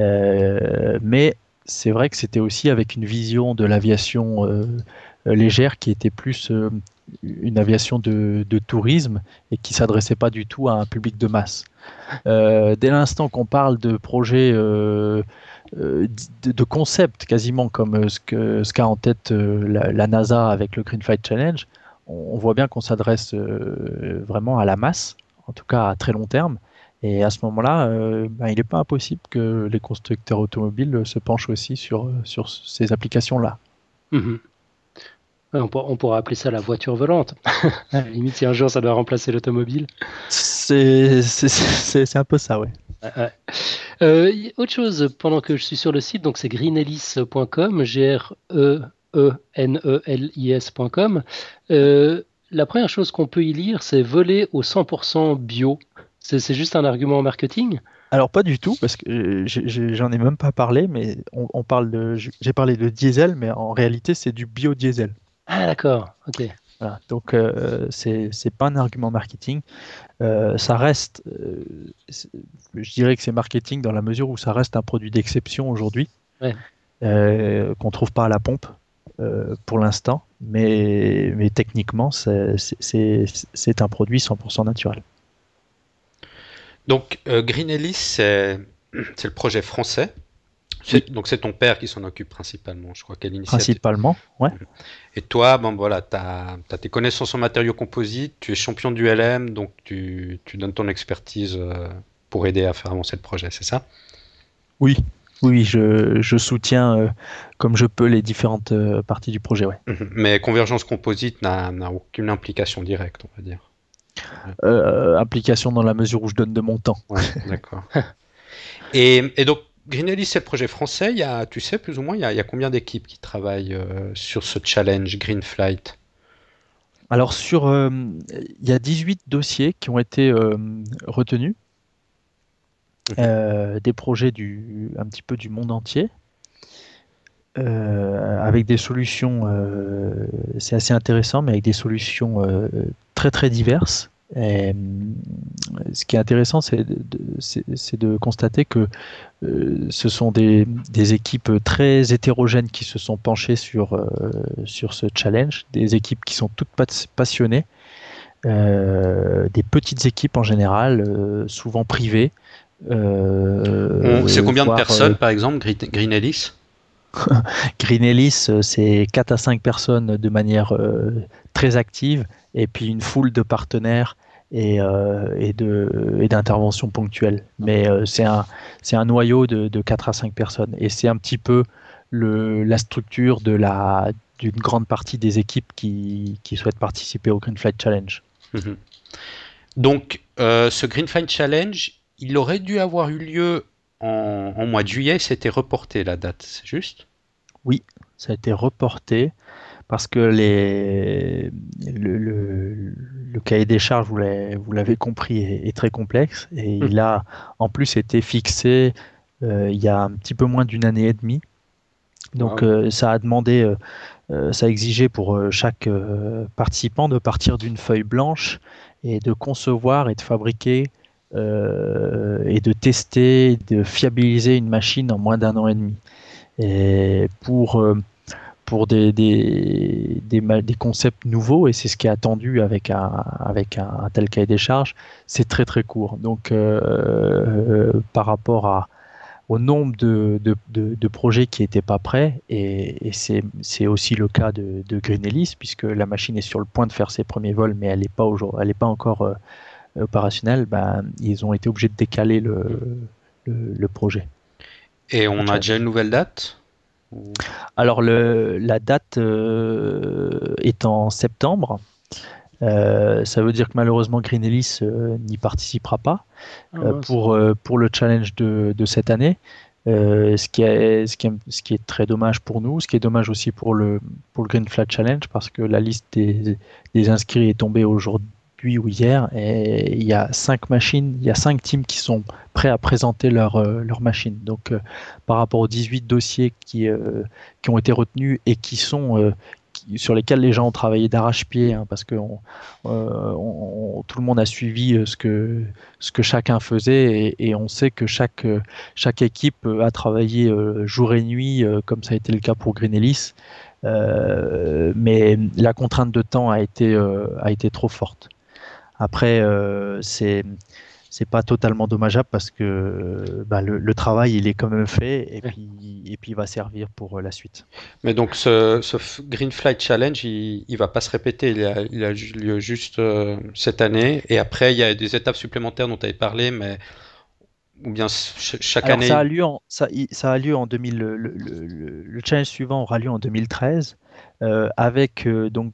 Mais c'est vrai que c'était aussi avec une vision de l'aviation légère qui était plus une aviation de tourisme et qui s'adressait pas du tout à un public de masse. Dès l'instant qu'on parle de projets de concepts quasiment comme ce qu'a en tête la NASA avec le Green Flight Challenge, on voit bien qu'on s'adresse vraiment à la masse en tout cas à très long terme. Et à ce moment-là, il n'est pas impossible que les constructeurs automobiles se penchent aussi sur ces applications-là. Mhm. Ouais, on pourra appeler ça la voiture volante. À la limite, si un jour ça doit remplacer l'automobile. C'est un peu ça, ouais. Ouais, ouais. Autre chose, pendant que je suis sur le site, donc c'est greenellis.com, Greenelis.com. La première chose qu'on peut y lire, c'est voler au 100% bio. C'est juste un argument marketing? Alors pas du tout, parce que j'en ai même pas parlé, mais on parle j'ai parlé de diesel, mais en réalité c'est du biodiesel. Ah, d'accord, ok. Voilà. Donc c'est pas un argument marketing. Ça reste, je dirais que c'est marketing dans la mesure où ça reste un produit d'exception aujourd'hui, Ouais. qu'on trouve pas à la pompe pour l'instant, mais techniquement c'est un produit 100% naturel. Donc, Green Ellis, c'est le projet français. Oui. Donc, c'est ton père qui s'en occupe principalement, je crois, quelle initiative. Principalement, ouais. Et toi, bon, voilà, tu as tes connaissances en matériaux composites, tu es champion du LM, donc tu donnes ton expertise pour aider à faire avancer le projet, c'est ça? Oui, oui, je soutiens comme je peux les différentes parties du projet, ouais. Mais Convergence Composite n'a aucune implication directe, on va dire. Application dans la mesure où je donne de mon temps. Ouais, d'accord. Et donc, Greenellis, c'est le projet français. Tu sais plus ou moins, il y a combien d'équipes qui travaillent sur ce challenge Green Flight? Alors, il y a 18 dossiers qui ont été retenus, des projets un petit peu du monde entier, avec des solutions, c'est assez intéressant, mais avec des solutions très très diverses. Et, ce qui est intéressant, c'est de constater que ce sont des équipes très hétérogènes qui se sont penchées sur ce challenge, des équipes qui sont toutes passionnées, des petites équipes en général, souvent privées. C'est combien de personnes, par exemple, Greenellis? Greenellis, c'est 4 à 5 personnes de manière très active, et puis une foule de partenaires et d'interventions ponctuelles. Mais c'est un noyau de 4 à 5 personnes. Et c'est un petit peu la structure d'une grande partie des équipes qui souhaitent participer au Green Flight Challenge. Donc, ce Green Flight Challenge, il aurait dû avoir eu lieu en mois de juillet, c'était reporté la date, c'est juste? Oui, ça a été reporté parce que le cahier des charges, vous l'avez compris, est très complexe, et il a en plus été fixé il y a un petit peu moins d'une année et demie. Donc ça a demandé, ça a exigé pour chaque participant de partir d'une feuille blanche et de concevoir et de fabriquer et de tester, de fiabiliser une machine en moins d'un an et demi. Et pour des concepts nouveaux, et c'est ce qui est attendu avec un tel cahier des charges, c'est très très court. Donc par rapport au nombre de projets qui n'étaient pas prêts, et c'est aussi le cas de Greenellis, puisque la machine est sur le point de faire ses premiers vols, mais elle n'est pas encore opérationnelle, ils ont été obligés de décaler le projet. Et on a déjà une nouvelle date? Alors la date est en septembre. Ça veut dire que malheureusement Greenellis n'y participera pas pour le challenge de cette année. Ce qui est très dommage pour nous, ce qui est dommage aussi pour le Green Flight Challenge, parce que la liste des inscrits est tombée aujourd'hui ou hier, et il y a 5 machines, il y a 5 teams qui sont prêts à présenter leur machine. Donc par rapport aux 18 dossiers qui ont été retenus et sur lesquels les gens ont travaillé d'arrache-pied, parce que tout le monde a suivi ce que chacun faisait, et on sait que chaque équipe a travaillé jour et nuit, comme ça a été le cas pour Greenellis, mais la contrainte de temps a été trop forte. Après, c'est pas totalement dommageable, parce que le travail il est quand même fait, puis il va servir pour la suite. Mais donc ce Green Flight Challenge, il va pas se répéter, il a lieu juste cette année, et après il y a des étapes supplémentaires dont tu avais parlé, mais ou bien chaque Alors ça a année. lieu ça a lieu en 2000, le challenge suivant aura lieu en 2013 avec donc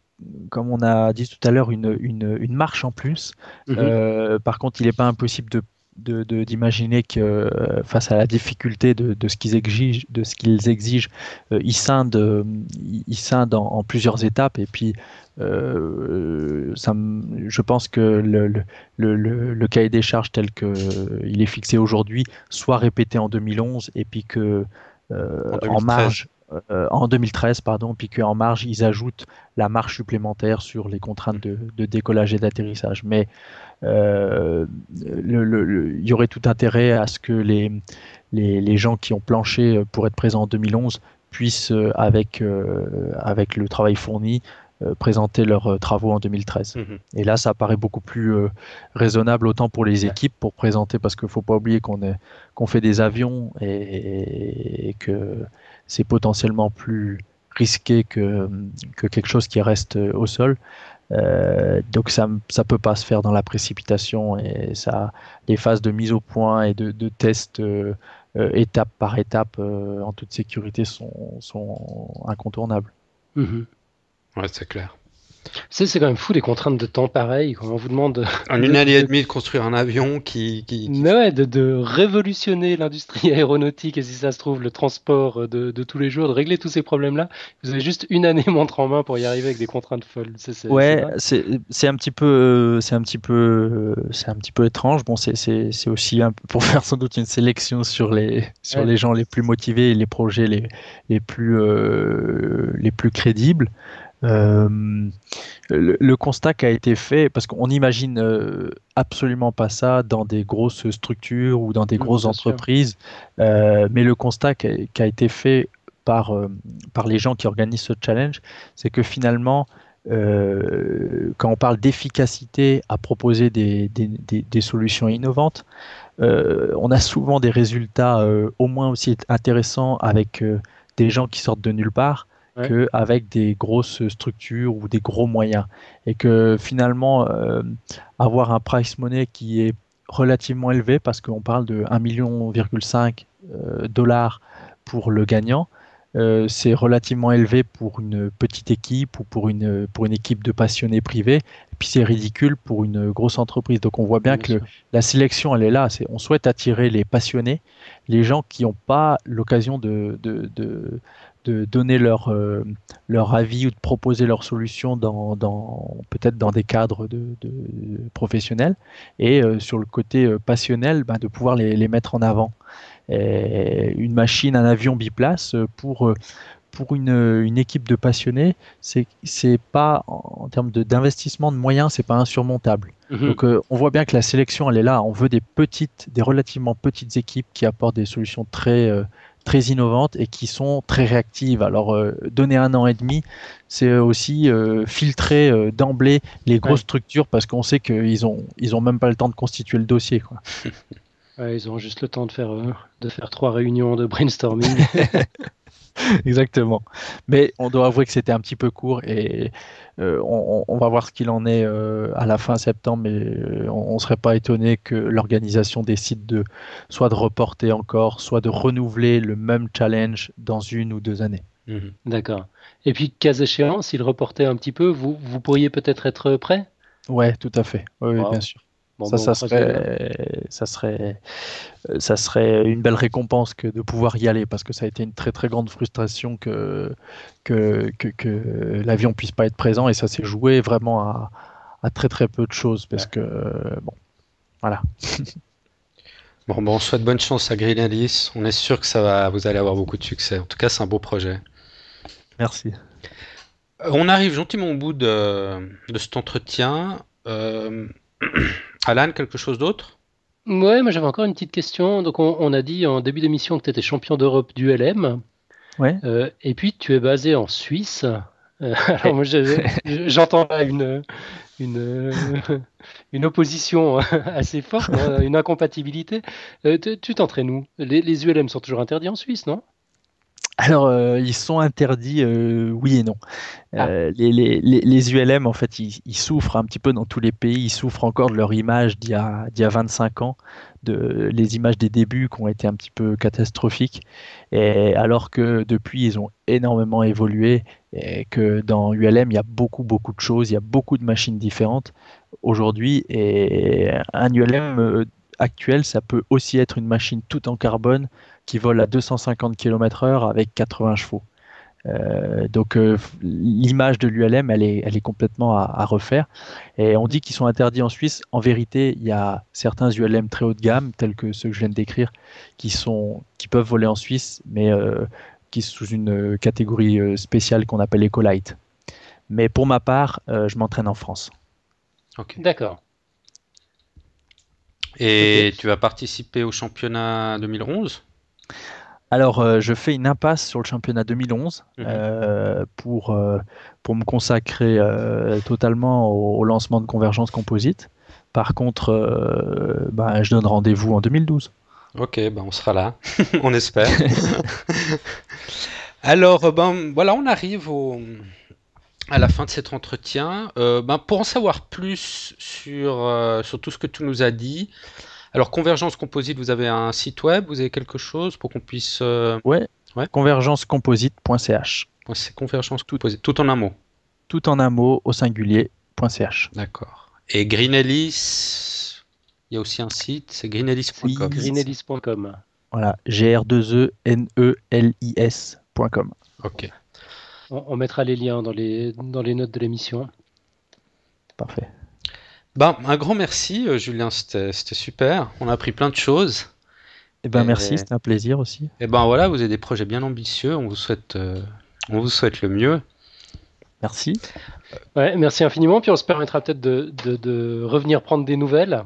comme on a dit tout à l'heure une marche en plus. Mhm. Par contre, il n'est pas impossible d'imaginer que face à la difficulté de ce qu'ils exigent, ils scindent en plusieurs étapes et puis je pense que le cahier des charges tel qu'il est fixé aujourd'hui soit répété en 2011 et puis que En en 2013. marge en 2013 pardon, puis qu'en marge ils ajoutent la marche supplémentaire sur les contraintes de décollage et d'atterrissage. Mais il y aurait tout intérêt à ce que les gens qui ont planché pour être présents en 2011 puissent, avec le travail fourni, présenter leurs travaux en 2013. Mhm. Et là, ça paraît beaucoup plus raisonnable, autant pour les équipes, pour présenter, parce qu'il ne faut pas oublier qu'on fait des avions et que c'est potentiellement plus risqué que quelque chose qui reste au sol. Donc ça peut pas se faire dans la précipitation et les phases de mise au point et de test étape par étape en toute sécurité sont incontournables. Mhm. Ouais, c'est clair. C'est quand même fou des contraintes de temps pareilles. Quand on vous demande En une année et demie de construire un avion ouais, de révolutionner l'industrie aéronautique et si ça se trouve le transport de tous les jours, de régler tous ces problèmes-là. Vous avez juste une année montre en main pour y arriver avec des contraintes folles. C'est Ouais, dingue. c'est un petit peu c'est un petit peu étrange. Bon, c'est aussi un peu pour faire sans doute une sélection sur Ouais. les gens les plus motivés et les projets les plus crédibles. Euh, le constat qui a été fait, parce qu'on n'imagine absolument pas ça dans des grosses structures ou dans des grosses Bien sûr. entreprises, mais le constat qui a été fait par les gens qui organisent ce challenge, c'est que finalement, quand on parle d'efficacité à proposer des solutions innovantes, on a souvent des résultats au moins aussi intéressants avec des gens qui sortent de nulle part Ouais. qu'avec des grosses structures ou des gros moyens. Et que finalement, avoir un price money qui est relativement élevé, parce qu'on parle de 1,5 million dollars pour le gagnant, c'est relativement élevé pour une petite équipe ou pour une équipe de passionnés privés. Et puis c'est ridicule pour une grosse entreprise. Donc on voit bien Bien que sûr. la sélection, elle est là. On souhaite attirer les passionnés, les gens qui n'ont pas l'occasion de donner leur avis ou de proposer leurs solutions peut-être dans des cadres professionnels. Et sur le côté passionnel, ben, de pouvoir les mettre en avant. Et une machine, un avion biplace pour une équipe de passionnés, c'est pas en termes d'investissement de moyens, c'est pas insurmontable. Mhm. Donc on voit bien que la sélection elle est là. On veut des relativement petites équipes qui apportent des solutions très innovantes et qui sont très réactives. Alors donner 1 an et demi, c'est aussi filtrer d'emblée les grosses Ouais. structures parce qu'on sait qu'ils ont même pas le temps de constituer le dossier, quoi. Ouais, ils ont juste le temps de faire 3 réunions de brainstorming. Exactement. Mais on doit avouer que c'était un petit peu court et on va voir ce qu'il en est à la fin septembre, mais on ne serait pas étonné que l'organisation décide soit de reporter encore, soit de renouveler le même challenge dans 1 ou 2 années. Mhm. D'accord. Et puis, cas échéant, s'ils reportaient un petit peu, vous pourriez peut-être être prêt? Ouais, tout à fait. Oui, oui, bien Wow. sûr. Bon, Ça, ben, on ça croise les doigts. serait, ça serait, ça serait une belle récompense que de pouvoir y aller parce que ça a été une très très grande frustration que l'avion puisse pas être présent et ça s'est joué vraiment à très très peu de choses parce Ouais. que bon, voilà. Bon, on souhaite bonne chance à Green Alice. On est sûr que vous allez avoir beaucoup de succès. En tout cas, c'est un beau projet. Merci. On arrive gentiment au bout de cet entretien. Alan, quelque chose d'autre? Ouais, moi j'avais encore une petite question. Donc, on a dit en début d'émission que tu étais champion d'Europe du LM. Ouais. Et puis, tu es basé en Suisse. Alors, Et- moi, j'entends là une, une opposition assez forte, une incompatibilité. Tu t'entraînes où? Les ULM sont toujours interdits en Suisse, non? Alors, ils sont interdits, oui et non. Les ULM, en fait, ils souffrent un petit peu dans tous les pays. Ils souffrent encore de leur image d'il y a 25 ans, de les images des débuts qui ont été un petit peu catastrophiques. Et alors que depuis, ils ont énormément évolué et que dans ULM, il y a beaucoup, beaucoup de choses. Il y a beaucoup de machines différentes aujourd'hui. Et un ULM actuel, ça peut aussi être une machine tout en carbone qui vole à 250 km/h avec 80 chevaux. Donc l'image de l'ULM, elle est complètement à refaire. Et on dit qu'ils sont interdits en Suisse. En vérité, il y a certains ULM très haut de gamme, tels que ceux que je viens de décrire, qui peuvent voler en Suisse, mais qui sont sous une catégorie spéciale qu'on appelle Ecolite. Mais pour ma part, je m'entraîne en France. Ok. D'accord. Et Ok. tu vas participer au championnat 2011? Alors, je fais une impasse sur le championnat 2011 Mhm. pour me consacrer totalement au lancement de Convergence Composite. Par contre, je donne rendez-vous en 2012. Ok, ben on sera là, on espère. Alors, ben voilà, on arrive à la fin de cet entretien. Ben, pour en savoir plus sur tout ce que tu nous as dit, alors Convergence Composite, vous avez un site web, vous avez quelque chose pour qu'on puisse... Ouais, Ouais, convergencecomposite.ch. c'est Convergence Tout, Composite, tout en un mot. tout en un mot au singulier.ch. D'accord. Et Green Ellis, il y a aussi un site, c'est C'est greenellis.com, c'est ça? Greenellis.com. voilà, gr2enelis.com. Ok. On mettra les liens dans les notes de l'émission. Parfait. Ben, un grand merci, Julien, c'était super. On a appris plein de choses. Eh ben merci, Et, c'était un plaisir aussi. et ben voilà, vous avez des projets bien ambitieux. On vous souhaite le mieux. Merci. Ouais, merci infiniment. Puis on se permettra peut-être de revenir prendre des nouvelles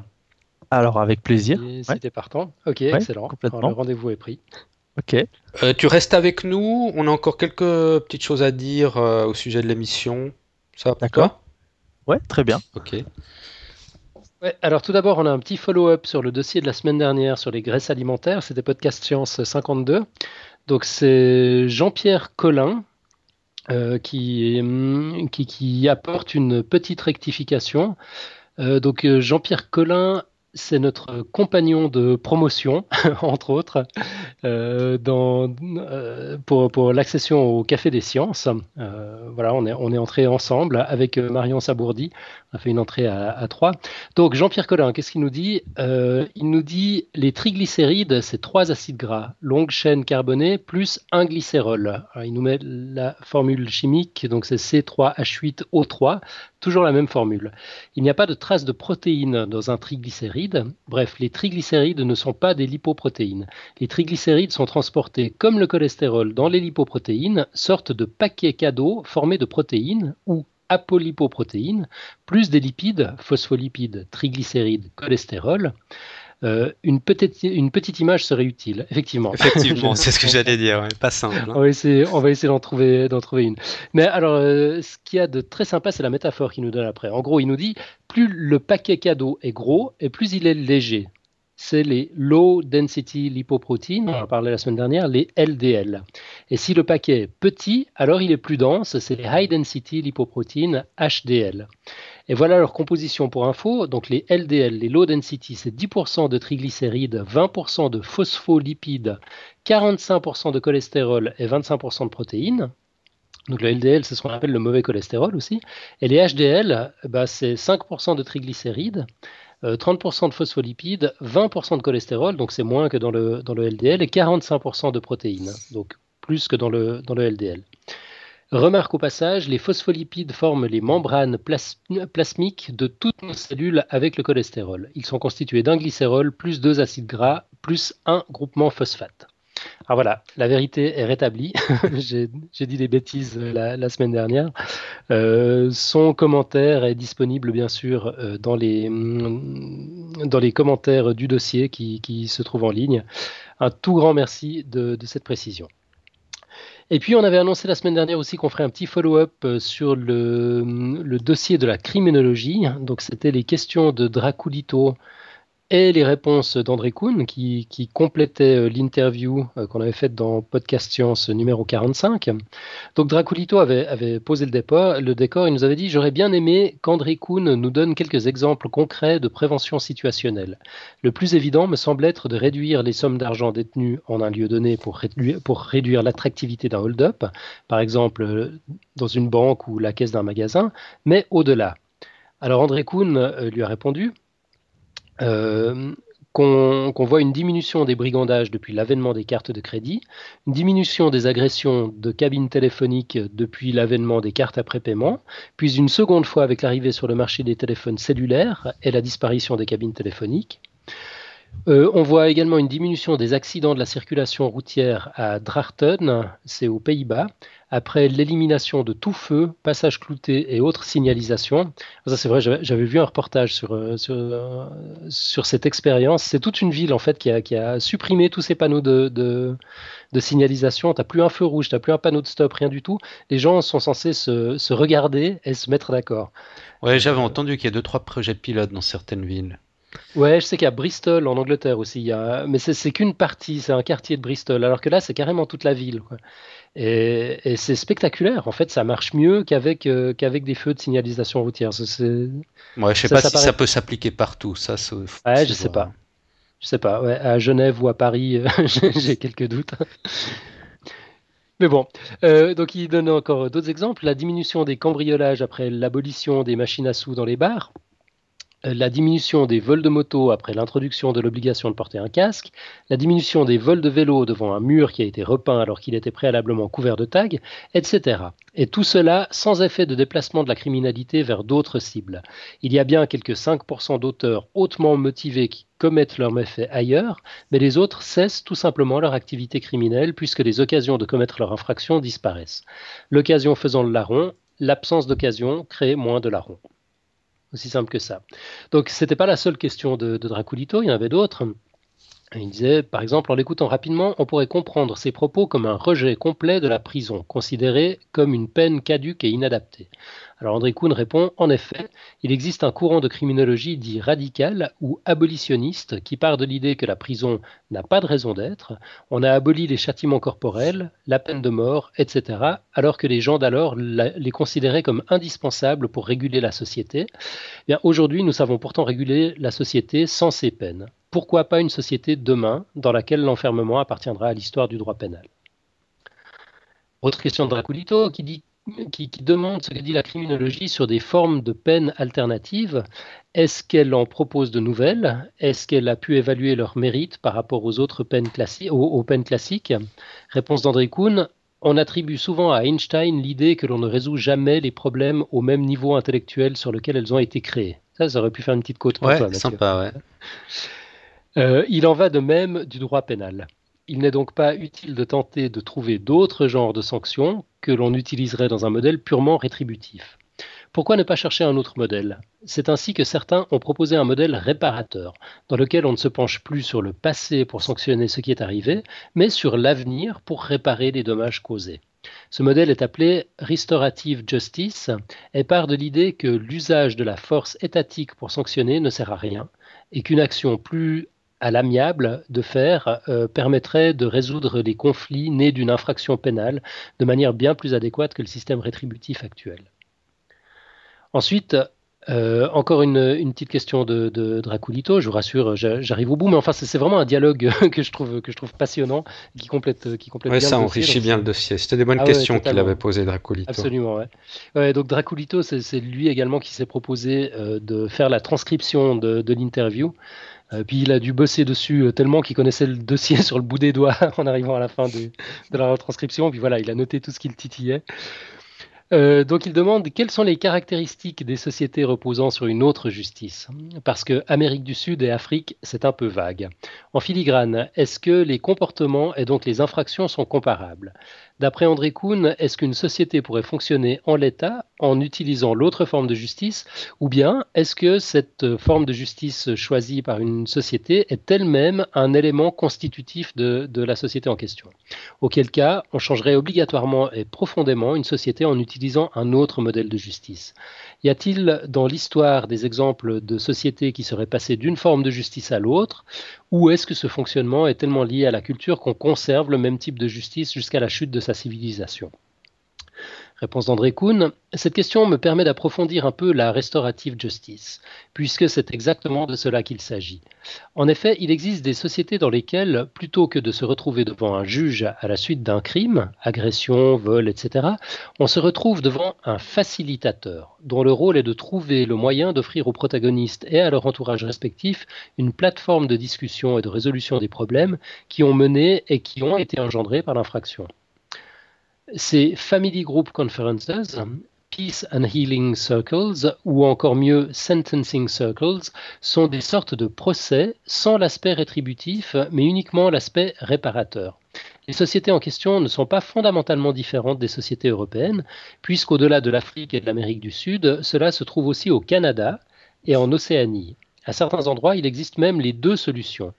Alors avec plaisir. si Ouais, t'es partant. Ok, ouais, excellent. Alors, le complètement. rendez-vous est pris. Ok. Tu restes avec nous. On a encore quelques petites choses à dire au sujet de l'émission. Ça va pour D'accord. toi? Ouais, très bien. Ok. Ouais, alors tout d'abord, on a un petit follow-up sur le dossier de la semaine dernière sur les graisses alimentaires. C'était Podcast Science 52. Donc c'est Jean-Pierre Collin qui apporte une petite rectification. Donc Jean-Pierre Collin, c'est notre compagnon de promotion, entre autres, pour l'accession au Café des Sciences. Voilà, on est entré ensemble avec Marion Sabourdi. On a fait une entrée à trois. Donc Jean-Pierre Collin, qu'est-ce qu'il nous dit? Il nous dit les triglycérides, c'est trois acides gras, longue chaîne carbonée plus un glycérol. Alors, il nous met la formule chimique, donc c'est C3H8O3, toujours la même formule. Il n'y a pas de trace de protéines dans un triglycéride. Bref, les triglycérides ne sont pas des lipoprotéines. Les triglycérides sont transportés comme le cholestérol dans les lipoprotéines, sorte de paquet cadeau formé de protéines ou apolipoprotéines, plus des lipides, phospholipides, triglycérides, cholestérol. Une petite image serait utile, effectivement. Effectivement, c'est ce que j'allais dire. Ouais. Pas simple. Hein. On va essayer d'en trouver une. Mais alors, ce qu'il y a de très sympa, c'est la métaphore qu'il nous donne après. En gros, il nous dit, plus le paquet cadeau est gros et plus il est léger. C'est les low density lipoproteins, on en parlait la semaine dernière, les LDL. Et si le paquet est petit, alors il est plus dense, c'est les high density lipoproteins HDL. Et voilà leur composition pour info. Donc les LDL, les low density, c'est 10% de triglycérides, 20% de phospholipides, 45% de cholestérol et 25% de protéines. Donc le LDL, c'est ce qu'on appelle le mauvais cholestérol aussi. Et les HDL, c'est 5% de triglycérides, 30% de phospholipides, 20% de cholestérol, donc c'est moins que dans le LDL, et 45% de protéines, donc plus que dans le LDL. Remarque au passage, les phospholipides forment les membranes plasmiques de toutes nos cellules avec le cholestérol. Ils sont constitués d'un glycérol plus deux acides gras plus un groupement phosphate. Alors voilà, la vérité est rétablie. J'ai dit des bêtises la semaine dernière. Son commentaire est disponible bien sûr dans les commentaires du dossier qui se trouve en ligne. Un tout grand merci de cette précision. Et puis, on avait annoncé la semaine dernière aussi qu'on ferait un petit follow-up sur le dossier de la criminologie. Donc, c'était les questions de Draculito et les réponses d'André Kuhn qui complétaient l'interview qu'on avait faite dans Podcast Science numéro 45. Donc Draculito avait posé le décor. Il nous avait dit: j'aurais bien aimé qu'André Kuhn nous donne quelques exemples concrets de prévention situationnelle. Le plus évident me semble être de réduire les sommes d'argent détenues en un lieu donné pour réduire l'attractivité d'un hold-up, par exemple dans une banque ou la caisse d'un magasin, mais au-delà. Alors André Kuhn lui a répondu qu'on voit une diminution des brigandages depuis l'avènement des cartes de crédit, une diminution des agressions de cabines téléphoniques depuis l'avènement des cartes après paiement, puis une seconde fois avec l'arrivée sur le marché des téléphones cellulaires et la disparition des cabines téléphoniques. On voit également une diminution des accidents de la circulation routière à Drachten, c'est aux Pays-Bas, après l'élimination de tout feu, passage clouté et autres signalisations. Ça, c'est vrai, j'avais vu un reportage sur cette expérience. C'est toute une ville en fait qui a supprimé tous ces panneaux de signalisation. Tu n'as plus un feu rouge, tu n'as plus un panneau de stop, rien du tout. Les gens sont censés se regarder et se mettre d'accord. Ouais, j'avais entendu qu'il y a 2-3 projets pilotes dans certaines villes. Ouais, je sais qu'il y a Bristol en Angleterre aussi, mais c'est qu'une partie, c'est un quartier de Bristol, alors que là c'est carrément toute la ville, quoi. Et c'est spectaculaire, en fait ça marche mieux qu'avec des feux de signalisation routière. Ouais, je sais pas si ça peut s'appliquer partout, ça. Ouais, je sais pas. Je sais pas, ouais, à Genève ou à Paris, j'ai quelques doutes. Mais bon, donc il donne encore d'autres exemples. La diminution des cambriolages après l'abolition des machines à sous dans les bars. La diminution des vols de moto après l'introduction de l'obligation de porter un casque, la diminution des vols de vélo devant un mur qui a été repeint alors qu'il était préalablement couvert de tags, etc. Et tout cela sans effet de déplacement de la criminalité vers d'autres cibles. Il y a bien quelques 5% d'auteurs hautement motivés qui commettent leurs méfaits ailleurs, mais les autres cessent tout simplement leur activité criminelle puisque les occasions de commettre leur infraction disparaissent. L'occasion faisant le larron, l'absence d'occasion crée moins de larron. Aussi simple que ça. Donc, ce n'était pas la seule question de Draculito, il y en avait d'autres. Il disait, par exemple, en l'écoutant rapidement, on pourrait comprendre ses propos comme un rejet complet de la prison, considérée comme une peine caduque et inadaptée. Alors André Kuhn répond, en effet, il existe un courant de criminologie dit radical ou abolitionniste qui part de l'idée que la prison n'a pas de raison d'être, on a aboli les châtiments corporels, la peine de mort, etc., alors que les gens d'alors les considéraient comme indispensables pour réguler la société. Eh bien, aujourd'hui, nous savons pourtant réguler la société sans ces peines. Pourquoi pas une société demain dans laquelle l'enfermement appartiendra à l'histoire du droit pénal? Autre question de Draculito qui demande ce que dit la criminologie sur des formes de peines alternatives. Est-ce qu'elle en propose de nouvelles? Est-ce qu'elle a pu évaluer leur mérite par rapport aux autres peines aux peines classiques? Réponse d'André Kuhn. On attribue souvent à Einstein l'idée que l'on ne résout jamais les problèmes au même niveau intellectuel sur lequel elles ont été créées. Ça aurait pu faire une petite côte pour toi, Mathieu. Sympa, ouais. Il en va de même du droit pénal. Il n'est donc pas utile de tenter de trouver d'autres genres de sanctions que l'on utiliserait dans un modèle purement rétributif. Pourquoi ne pas chercher un autre modèle? C'est ainsi que certains ont proposé un modèle réparateur, dans lequel on ne se penche plus sur le passé pour sanctionner ce qui est arrivé, mais sur l'avenir pour réparer les dommages causés. Ce modèle est appelé Restorative Justice et part de l'idée que l'usage de la force étatique pour sanctionner ne sert à rien et qu'une action plus à l'amiable de faire permettrait de résoudre les conflits nés d'une infraction pénale de manière bien plus adéquate que le système rétributif actuel. Ensuite, encore une petite question de Draculito, je vous rassure, j'arrive au bout, mais enfin c'est vraiment un dialogue que je trouve passionnant, qui complète bien le dossier. Ça enrichit bien le dossier. C'était des bonnes questions qu'il avait posées, Draculito. Absolument, ouais. Donc Draculito, c'est lui également qui s'est proposé de faire la transcription de l'interview. Puis il a dû bosser dessus tellement qu'il connaissait le dossier sur le bout des doigts en arrivant à la fin de la retranscription. Puis voilà, il a noté tout ce qu'il titillait. Donc il demande quelles sont les caractéristiques des sociétés reposant sur une autre justice. Parce que Amérique du Sud et Afrique, c'est un peu vague. En filigrane, est-ce que les comportements et donc les infractions sont comparables? D'après André Kuhn, est-ce qu'une société pourrait fonctionner en l'état en utilisant l'autre forme de justice? Ou bien est-ce que cette forme de justice choisie par une société est elle-même un élément constitutif de la société en question? Auquel cas, on changerait obligatoirement et profondément une société en utilisant utilisant un autre modèle de justice. Y a-t-il dans l'histoire des exemples de sociétés qui seraient passées d'une forme de justice à l'autre, ou est-ce que ce fonctionnement est tellement lié à la culture qu'on conserve le même type de justice jusqu'à la chute de sa civilisation ? Réponse d'André Kuhn. Cette question me permet d'approfondir un peu la restorative justice, puisque c'est exactement de cela qu'il s'agit. En effet, il existe des sociétés dans lesquelles, plutôt que de se retrouver devant un juge à la suite d'un crime, agression, vol, etc., on se retrouve devant un facilitateur, dont le rôle est de trouver le moyen d'offrir aux protagonistes et à leur entourage respectif une plateforme de discussion et de résolution des problèmes qui ont mené et qui ont été engendrés par l'infraction. Ces Family Group Conferences, Peace and Healing Circles, ou encore mieux Sentencing Circles, sont des sortes de procès sans l'aspect rétributif, mais uniquement l'aspect réparateur. Les sociétés en question ne sont pas fondamentalement différentes des sociétés européennes, puisqu'au-delà de l'Afrique et de l'Amérique du Sud, cela se trouve aussi au Canada et en Océanie. À certains endroits, il existe même les deux solutions.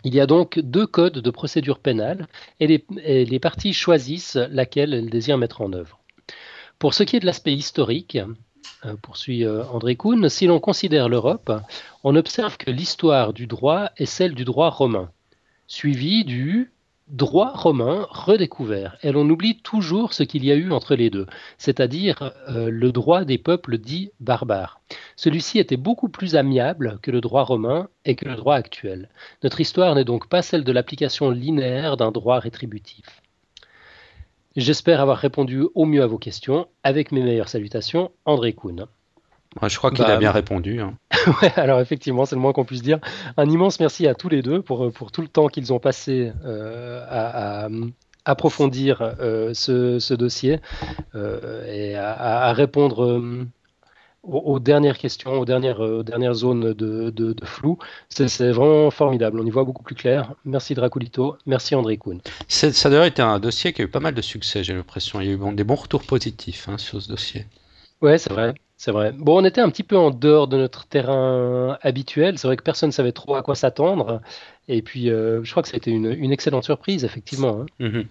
Il y a donc deux codes de procédure pénale et les parties choisissent laquelle elles désirent mettre en œuvre. Pour ce qui est de l'aspect historique, poursuit André Kuhn, si l'on considère l'Europe, on observe que l'histoire du droit est celle du droit romain, suivie du droit romain redécouvert. Et l'on oublie toujours ce qu'il y a eu entre les deux, c'est-à-dire le droit des peuples dits barbares. Celui-ci était beaucoup plus amiable que le droit romain et que le droit actuel. Notre histoire n'est donc pas celle de l'application linéaire d'un droit rétributif. J'espère avoir répondu au mieux à vos questions. Avec mes meilleures salutations, André Kuhn. Je crois qu'il a bien répondu. Ouais, alors effectivement, c'est le moins qu'on puisse dire. Un immense merci à tous les deux pour tout le temps qu'ils ont passé à approfondir ce dossier et à répondre aux dernières questions, aux dernières zones de flou. C'est vraiment formidable. On y voit beaucoup plus clair. Merci Draculito. Merci André Kuhn. Ça a d'ailleurs été un dossier qui a eu pas mal de succès, j'ai l'impression. Il y a eu des bons retours positifs sur ce dossier. Ouais, c'est vrai. C'est vrai. Bon, on était un petit peu en dehors de notre terrain habituel. C'est vrai que personne ne savait trop à quoi s'attendre. Et puis, je crois que ça a été une excellente surprise, effectivement. Mm-hmm.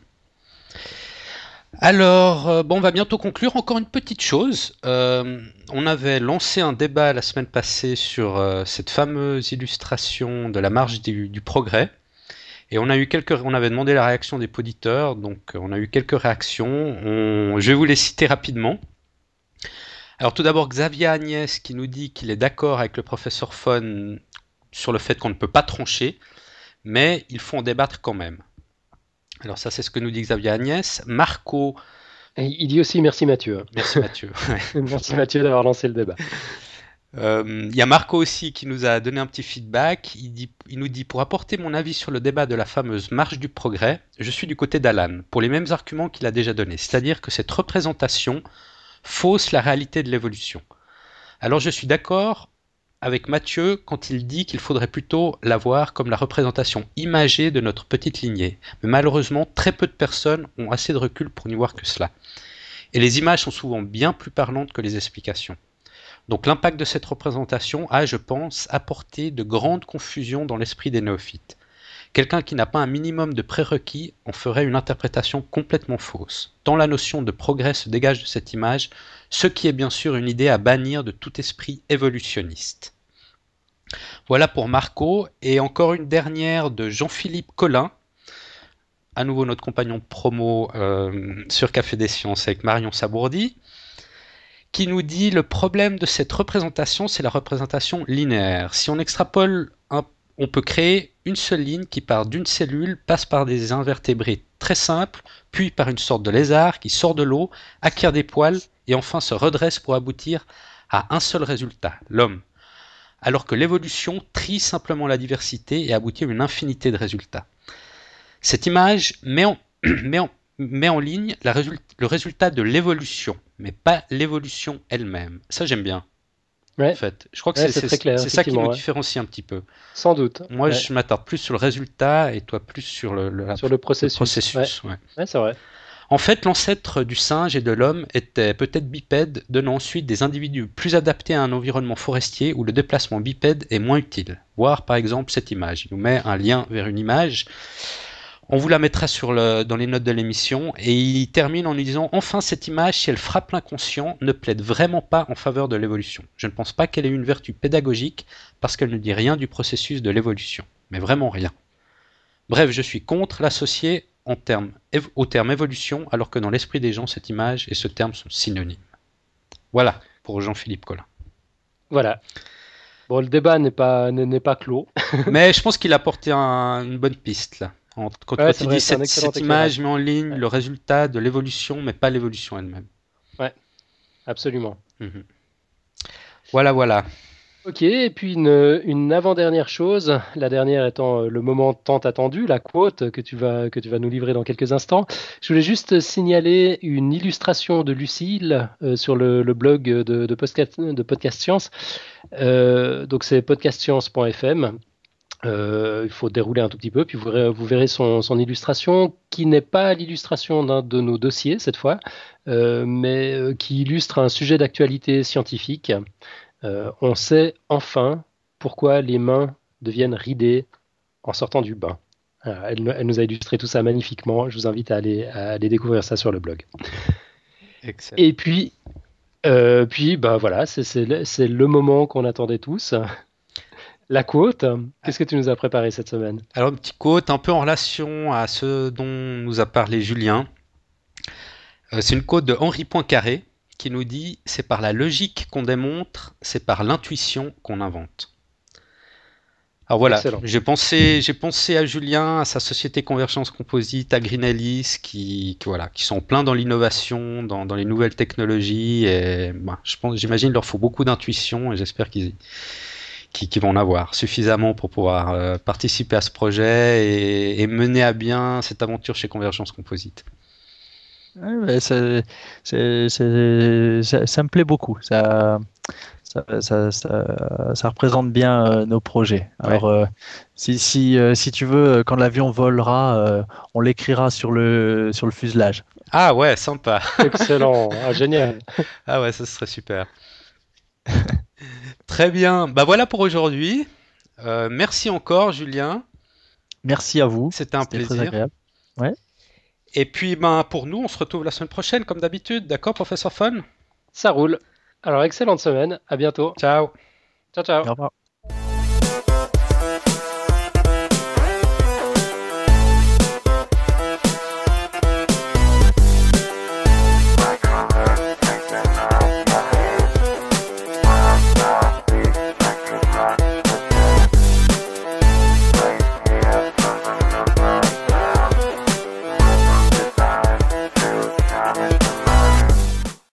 Alors, on va bientôt conclure. Encore une petite chose. On avait lancé un débat la semaine passée sur cette fameuse illustration de la marche du progrès. Et on avait demandé la réaction des auditeurs. Donc, on a eu quelques réactions. Je vais vous les citer rapidement. Alors tout d'abord Xavier Agnès qui nous dit qu'il est d'accord avec le professeur Fon sur le fait qu'on ne peut pas trancher, mais il faut en débattre quand même. Alors ça c'est ce que nous dit Xavier Agnès. Marco... Il dit aussi merci Mathieu. Merci Mathieu. Merci Mathieu d'avoir lancé le débat. Il y a Marco aussi qui nous a donné un petit feedback. Il nous dit « Pour apporter mon avis sur le débat de la fameuse marche du progrès, je suis du côté d'Alan, pour les mêmes arguments qu'il a déjà donnés, c'est-à-dire que cette représentation fausse la réalité de l'évolution. Alors je suis d'accord avec Mathieu quand il dit qu'il faudrait plutôt la voir comme la représentation imagée de notre petite lignée. Mais malheureusement, très peu de personnes ont assez de recul pour n'y voir que cela. Et les images sont souvent bien plus parlantes que les explications. Donc l'impact de cette représentation a, je pense, apporté de grandes confusions dans l'esprit des néophytes. Quelqu'un qui n'a pas un minimum de prérequis en ferait une interprétation complètement fausse. Tant la notion de progrès se dégage de cette image, ce qui est bien sûr une idée à bannir de tout esprit évolutionniste. Voilà pour Marco, et encore une dernière de Jean-Philippe Collin, à nouveau notre compagnon promo sur Café des Sciences avec Marion Sabourdi, qui nous dit « Le problème de cette représentation, c'est la représentation linéaire. Si on extrapole on peut créer une seule ligne qui part d'une cellule, passe par des invertébrés très simples, puis par une sorte de lézard qui sort de l'eau, acquiert des poils et enfin se redresse pour aboutir à un seul résultat, l'homme. Alors que l'évolution trie simplement la diversité et aboutit à une infinité de résultats. Cette image met en ligne le résultat de l'évolution, mais pas l'évolution elle-même. Ça j'aime bien. Ouais. En fait, je crois que c'est ça qui nous différencie un petit peu. Sans doute. Moi, je m'attarde plus sur le résultat et toi plus sur le processus. Ouais, c'est vrai. En fait, l'ancêtre du singe et de l'homme était peut-être bipède, donnant ensuite des individus plus adaptés à un environnement forestier où le déplacement bipède est moins utile. Voir par exemple cette image. Il nous met un lien vers une image. On vous la mettra dans les notes de l'émission. Et il termine en nous disant: enfin, cette image, si elle frappe l'inconscient, ne plaide vraiment pas en faveur de l'évolution. Je ne pense pas qu'elle ait une vertu pédagogique parce qu'elle ne dit rien du processus de l'évolution. Mais vraiment rien. Bref, je suis contre l'associer au terme évolution, alors que dans l'esprit des gens, cette image et ce terme sont synonymes. Voilà, pour Jean-Philippe Collin. Voilà. Bon, le débat n'est pas clos. Mais je pense qu'il a porté une bonne piste, là. Quand il dit cette image met en ligne le résultat de l'évolution, mais pas l'évolution elle-même. Ouais, absolument. Voilà. Ok, et puis une avant-dernière chose, la dernière étant le moment tant attendu, la quote que tu vas nous livrer dans quelques instants. Je voulais juste signaler une illustration de Lucille sur le blog de Podcast Science. Donc c'est podcastscience.fm. Il faut dérouler un tout petit peu, puis vous verrez son illustration, qui n'est pas l'illustration d'un de nos dossiers cette fois, mais qui illustre un sujet d'actualité scientifique. On sait enfin pourquoi les mains deviennent ridées en sortant du bain. Elle nous a illustré tout ça magnifiquement. Je vous invite à aller découvrir ça sur le blog. Excellent. Et puis voilà, c'est le moment qu'on attendait tous. La quote, qu'est-ce que tu nous as préparé cette semaine? Alors, une petite quote un peu en relation à ce dont nous a parlé Julien. C'est une quote de Henri Poincaré qui nous dit: c'est par la logique qu'on démontre, c'est par l'intuition qu'on invente. Alors voilà, j'ai pensé à Julien, à sa société Convergence Composite, à Green Ellis, qui sont pleins dans l'innovation, dans les nouvelles technologies. Et j'imagine qu'il leur faut beaucoup d'intuition, et j'espère qu'ils vont en avoir suffisamment pour pouvoir participer à ce projet et mener à bien cette aventure chez Convergence Composite. Ouais, ça me plaît beaucoup. Ça représente bien nos projets. Alors, si tu veux, quand l'avion volera, on l'écrira sur le fuselage. Ah ouais, sympa. Excellent, génial. Ah ouais, ça serait super. Très bien. Bah voilà pour aujourd'hui. Merci encore, Julien. Merci à vous. C'était un plaisir. Très agréable. Ouais. Et puis, pour nous, on se retrouve la semaine prochaine, comme d'habitude. D'accord, professeur Fun? Ça roule. Alors, excellente semaine. À bientôt. Ciao. Ciao, ciao. Au revoir.